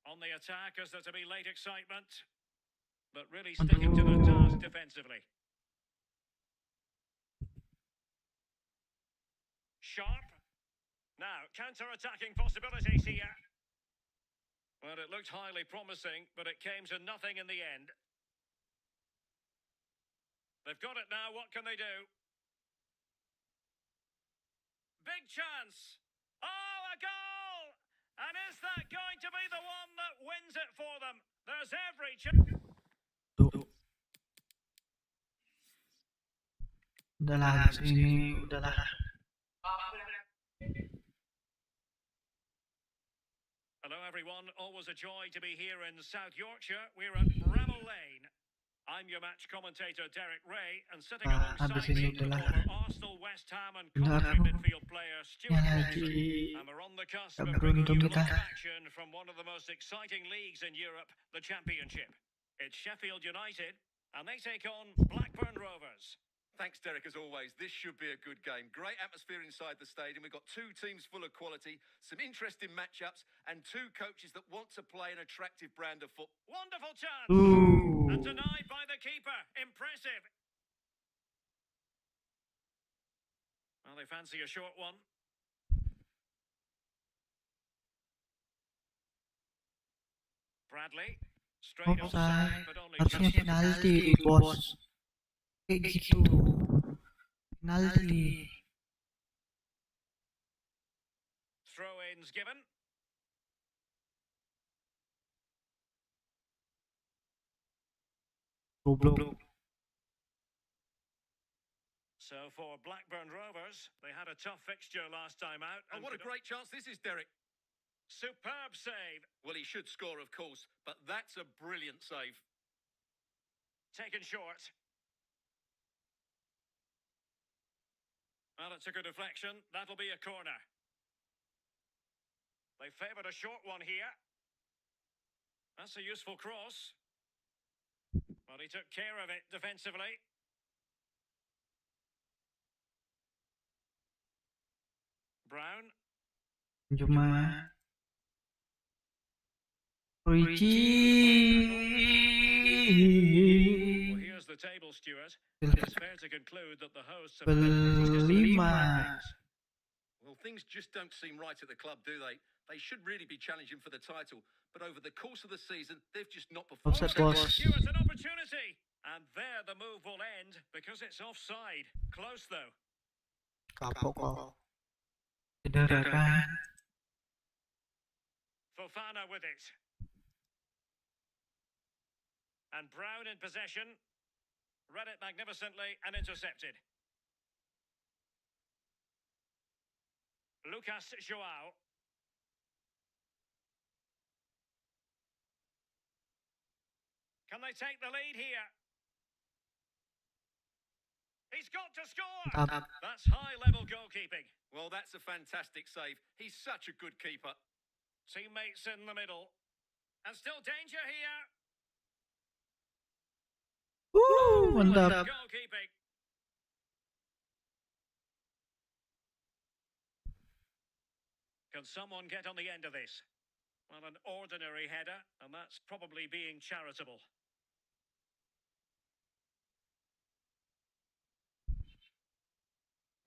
on the attack as there to be late excitement, but really sticking to the task defensively. Sharp. Now, counter-attacking possibilities here. Well, it looked highly promising, but it came to nothing in the end. They've got it now, what can they do? Big chance! Oh, a goal! And is that going to be the one that wins it for them? There's every chance. Tuh. Udahlah, sini, udahlah. Hello everyone, always a joy to be here in South Yorkshire. We're at Bramall Lane. I'm your match commentator Derek Ray, and sitting alongside habis me ini the udahlah. former Arsenal, West Ham and Udah Coventry aku. midfield player Ya Stuart Robson. lagi. And we're on the cusp Gak of bringing beruntung you kita. live action from one of the most exciting leagues in Europe, the Championship. It's Sheffield United, and they take on Blackburn Rovers. Thanks, Derek, as always. This should be a good game. Great atmosphere inside the stadium. We've got two teams full of quality, some interesting matchups, and two coaches that want to play an attractive brand of football. Wonderful chance! Ooh. And denied by the keeper. Impressive. Well, they fancy a short one. Bradley. Straight Offside. offside, but only Harusnya just. penalti, bos. Kayak gitu. Penalti. Throw-ins given. Goblok. So for Blackburn Rovers, they had a tough fixture last time out. And what a could- great chance this is, Derek. Superb save. Well, he should score, of course, but that's a brilliant save. taken short. Well, it's a good deflection. That'll be a corner. They favoured a short one here. That's a useful cross. Well, he took care of it defensively. Brown. Cuma rejeki. Well, here's the table, Stuart. It's fair to conclude that the hosts have Berlima. Well, things just don't seem right at the club, do they? They should really be challenging for the title, but over the course of the season, they've just not performed. Offside, boss. Stuart, an opportunity. And there the move will end because it's offside. Close, though. Kapok kau. Cedera kan? Fofana with it. And Brown in possession. Read it magnificently and intercepted. Lucas Joao. Can they take the lead here? He's got to score! That's high-level goalkeeping. Well, that's a fantastic save. He's such a good keeper. Teammates in the middle. And still danger here. Mantap. Goalkeeping. Can someone get on the end of this? Well, an ordinary header, and that's probably being charitable.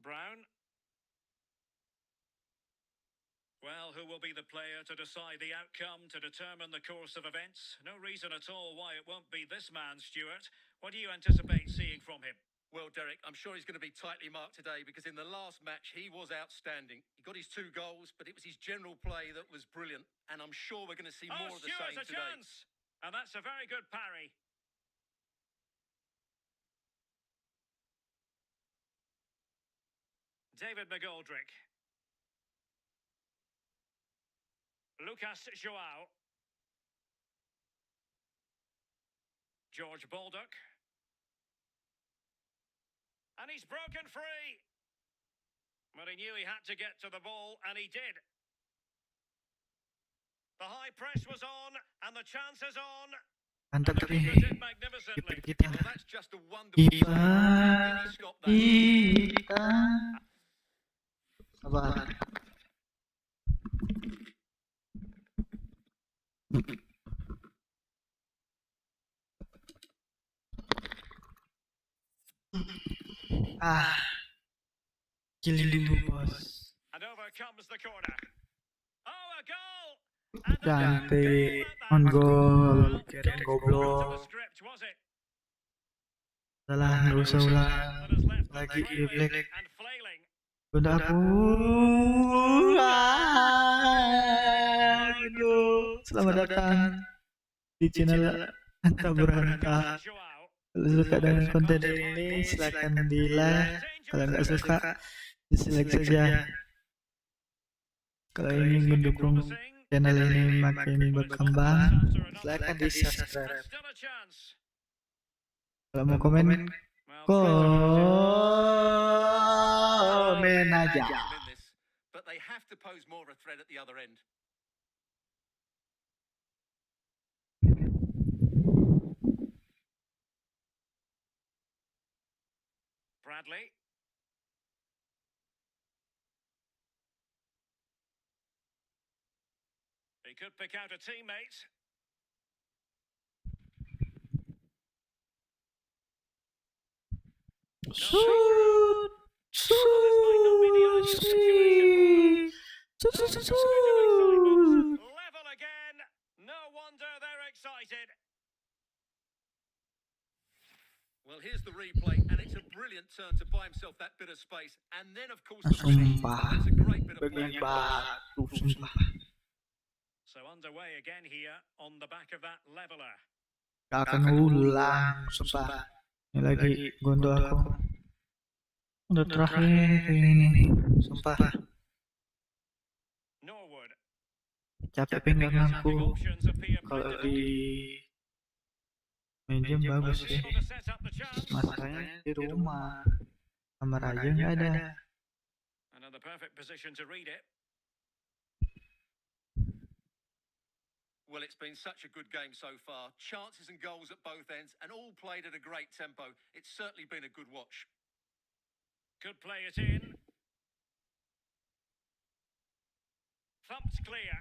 Brown. Well, who will be the player to decide the outcome, to determine the course of events? No reason at all why it won't be this man, Stuart. What do you anticipate seeing from him? Well, Derek, I'm sure he's going to be tightly marked today because in the last match, he was outstanding. He got his 2 goals, but it was his general play that was brilliant. And I'm sure we're going to see more of the Stuart, same a today. chance! And that's a very good parry. David McGoldrick. Lucas Joao. George Baldock. And he's broken free. But he knew he had to get to the ball, and he did. The high press was on, and the chance is on. Mantap The tapi. keeper did magnificently. Kiper kita. Well, that's just a wonderful save. Kiper Really stop that. kita. Sabar. Kill dulu, bos. And over comes the corner. Oh, a goal! And the Cantik. goal On at that. goal. Well, Keren not to the goblok. script, was it? Salah, nggak usah ulang. That has left them Lagi flailing Black. and flailing. Udah aku. Aduh. Selamat datang di channel Anta Beranta. Joao. Kalau suka dengan konten ini silakan di like. Kalau nggak suka dislike saja. Kalau ingin mendukung channel ini makin berkembang, silakan di subscribe. Still a chance. Kalau mau komen, komen aja. But they have to pose more of a threat at the other end. Bradley. He could pick out a teammate. Shoot! Level again. No wonder they're excited. Well, here's the replay, and it's a brilliant turn to buy himself that bit of space. And then, of course, the finish. Sumpah, It's a great bit of play. bagian batu, sumpah. So underway again here on the back of that leveler. Gak akan ulang, sumpah. Ini lagi gondol aku. Udah terakhir ini, sumpah. Norwood. Capek pinggang aku Options appear kalau plentiful. Meja bagus sih. Able to set up the chance. Masalahnya di rumah. Kamar aja nggak ada. Another perfect position to read it. Well, it's been such a good game so far. Chances and goals at both ends, and all played at a great tempo. It's certainly been a good watch. Could play it in. Thumped clear.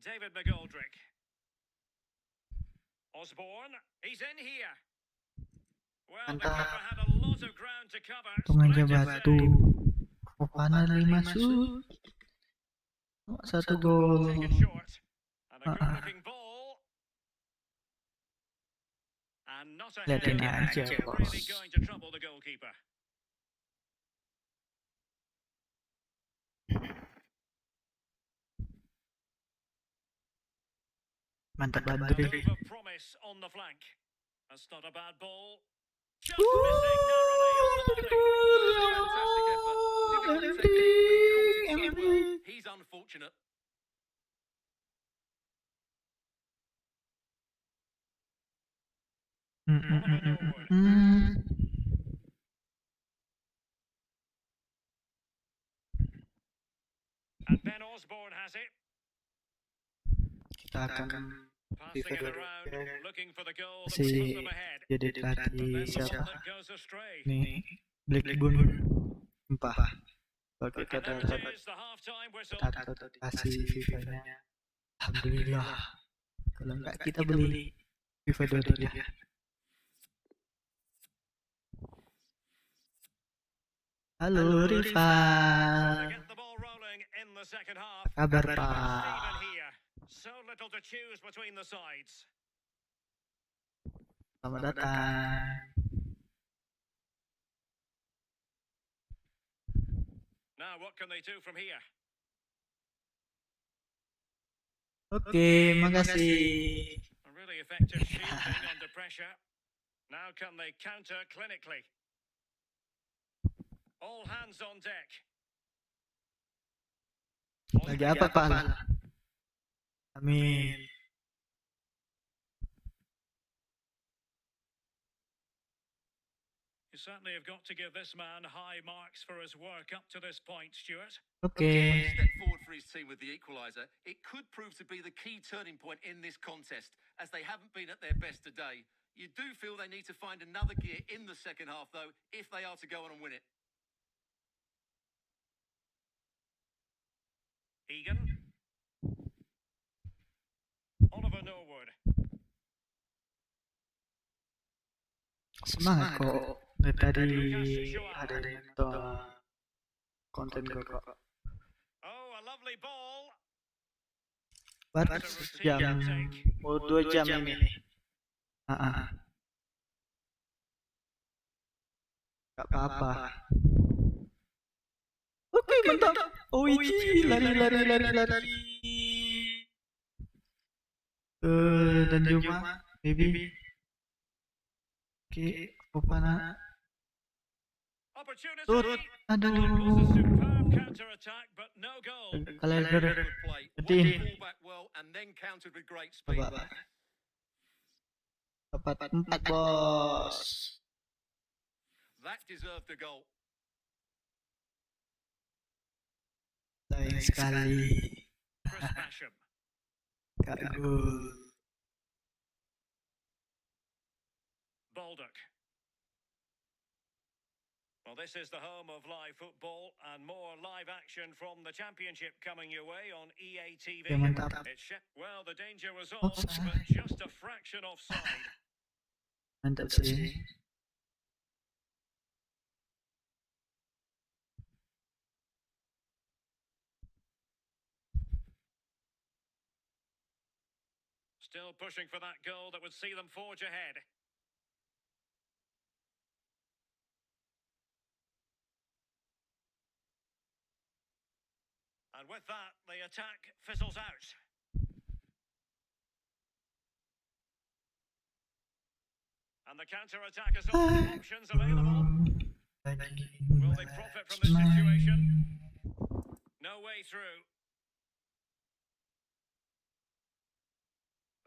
David McGoldrick. Osborne, he's in here. Well, the Mantap. keeper had a lot of ground to cover. Hitung aja Splendid batu. save. Fofana 5 shoot. 1 gol. Taken short. And a good-looking ball. And not a Liatin header. aja, bos. Really going to trouble the goalkeeper. Mantap A Badri. move of promise on the flank. That's not a bad ball. Just missing narrowly on the volley. Fantastic effort. Difficult technique, but he caught it so well. He's unfortunate. And Ben Osborne has it. Kita akan Passing it FIFA around, 22 looking for the goal that si will put them ahead. jadi But pelatih then the siapa ball that goes astray. nih Blackburn empah kalau kita And then dapat it is the half-time whistle. tato kasih FIFA-nya alhamdulillah kalau enggak kita beli FIFA 23 ya. Halo To rival, get the ball rolling in the second half. kabar Even Pak? here, so little to choose between the sides. Selamat datang. Now, what can they do from here? Oke, makasih. A really effective shielding under pressure. Now, can they counter clinically? All hands on deck. Lagi apa Pak? Amin. You certainly have got to give this man high marks for his work up to this point, Stuart. Oke. When he stepped forward for his team with the equaliser, it could prove to be the key turning point in this contest, as they haven't been at their best today. You do feel they need to find another gear in the second half, though, if they are to go on and win it. Egan. Oliver Norwood. Semangat kok. Dari tadi ada yang nonton konten gue kok. Oh, a lovely ball. Baru jam, mau 2 jam ini. Gak apa-apa. Oke, mantap. Oichi, lari. Dan Juma, baby. Oke, Fofana. Opportunity. Turut, And it was a aduh. superb counter-attack, but no goal. Kaliber, Good play. Won Jadi. the ball back well and then countered with great speed. coba. Dapat 4 bos. That deserved a goal. Sayang sekali. Chris Basham. Kak Gul. Baldock. Well, this is the home of live football and more live action from the Championship coming your way on EA TV. Ya, mantap. Well, the danger was on, Offside. but just a fraction offside. Mantap sih. Still pushing for that goal that would see them forge ahead. And with that, the attack fizzles out. And the counter-attack is all the options available. Will they profit from this situation? No way through.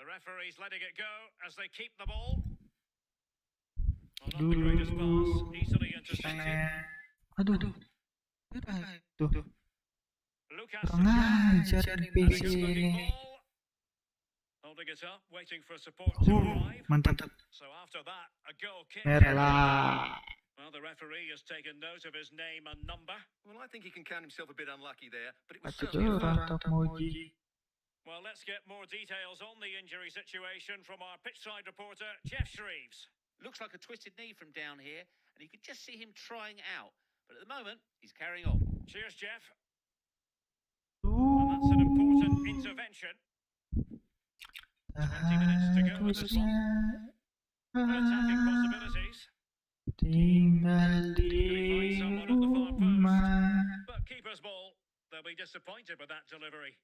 The referee's letting it go as they keep the ball. Oh, not the greatest pass, easily intercepted. Aduh. Tuh. Lucas Kurang ajar looking PC. ball. Holding it up, waiting for support to arrive. Mantap. So after that, a goal kick. Merah lah. Well, the referee has taken note of his name and number. Well, I think he can count himself a bit unlucky there, but it was Aduh, certainly a foul. rantap Moji. Well, let's get more details on the injury situation from our pitchside reporter, Jeff Shreves. Looks like a twisted knee from down here, and you can just see him trying out. But at the moment, he's carrying on. Cheers, Jeff. And that's an important intervention. 20 minutes to go with this one. Attacking possibilities. Tinggal Could he find di someone at the far post? rumah. But keeper's ball. They'll be disappointed with that delivery.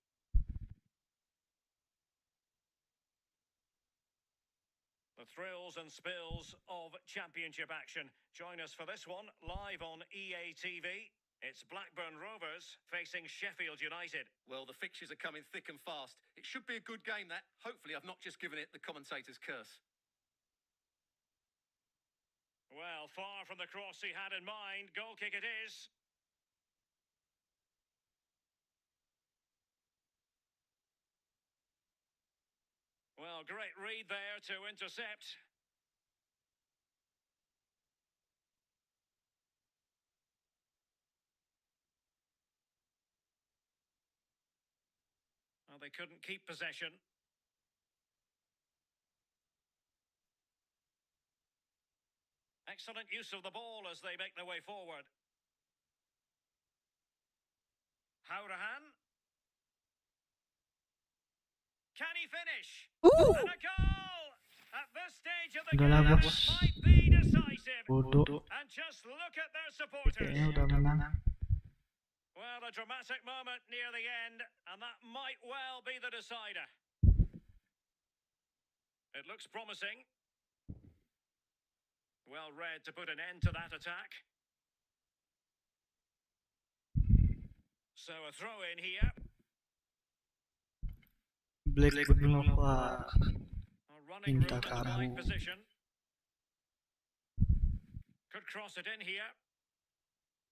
The thrills and spills of championship action. Join us for this one, live on EA TV. It's Blackburn Rovers facing Sheffield United. Well, the fixtures are coming thick and fast. It should be a good game, that. Hopefully, I've not just given it the commentator's curse. Well, far from the cross he had in mind. Goal kick it is. Well, great read there to intercept. Well, they couldn't keep possession. Excellent use of the ball as they make their way forward. Hourahan. Can he finish? And a goal! At this stage of the Udah lah, game, bos. might be decisive. Bodoh. And just look at their supporters. Kayaknya udah menang. Well, a dramatic moment near the end, and that might well be the decider. It looks promising. Well read to put an end to that attack. So a throw in here. Blackburn Nova. A running route in Pinta the right kamu. position. Could cross it in here.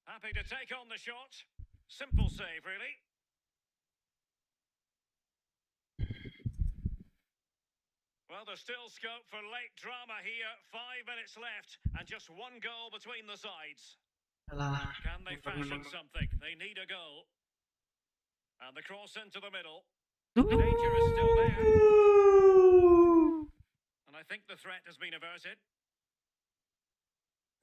Happy to take on the shot. Simple save, really. Well, there's still scope for late drama here. 5 minutes left and just one goal between the sides. Alah. Can they fashion something? They need a goal. And the cross into the middle. The danger is still there. And I think the threat has been averted.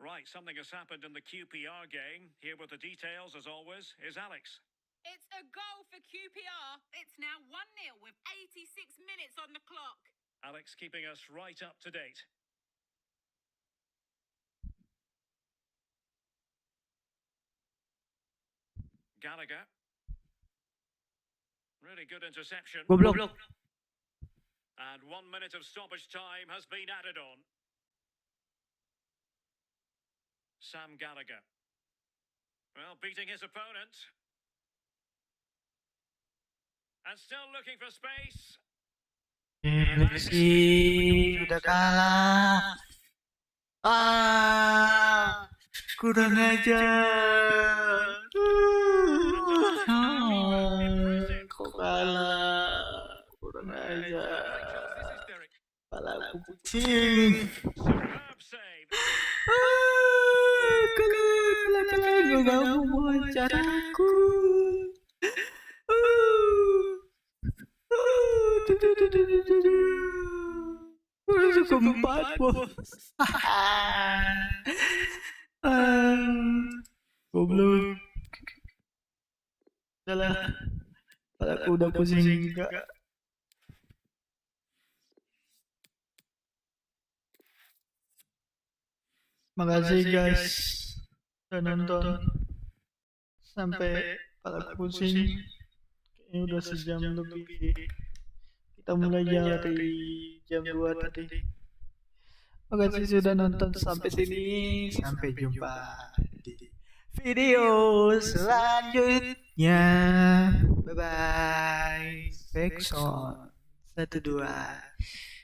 Right, something has happened in the QPR game. Here with the details, as always, is Alex. It's a goal for QPR. It's now 1-0 with 86 minutes on the clock. Alex keeping us right up to date. Gallagher. Really good interception. Goblok. And 1 minute of stoppage time has been added on. Sam Gallagher. Well, beating his opponent. And still looking for space. Galaxy udah kalah. Kurang ajar. Kok kalah? Kurang ajar. Kepalaku pusing. Superb save. Kalah gak mau caraku. Keempat, bos. Goblok. Salah. Kepalaku udah pusing juga. Makasih guys udah nonton sampai kepalaku pusing. Kayaknya udah sejam lebih. Kita mulai dari jam 2 tadi. Makasih sudah nonton sampai sini. Sampai jumpa di video selanjutnya. Bye bye. Backsound 1 2.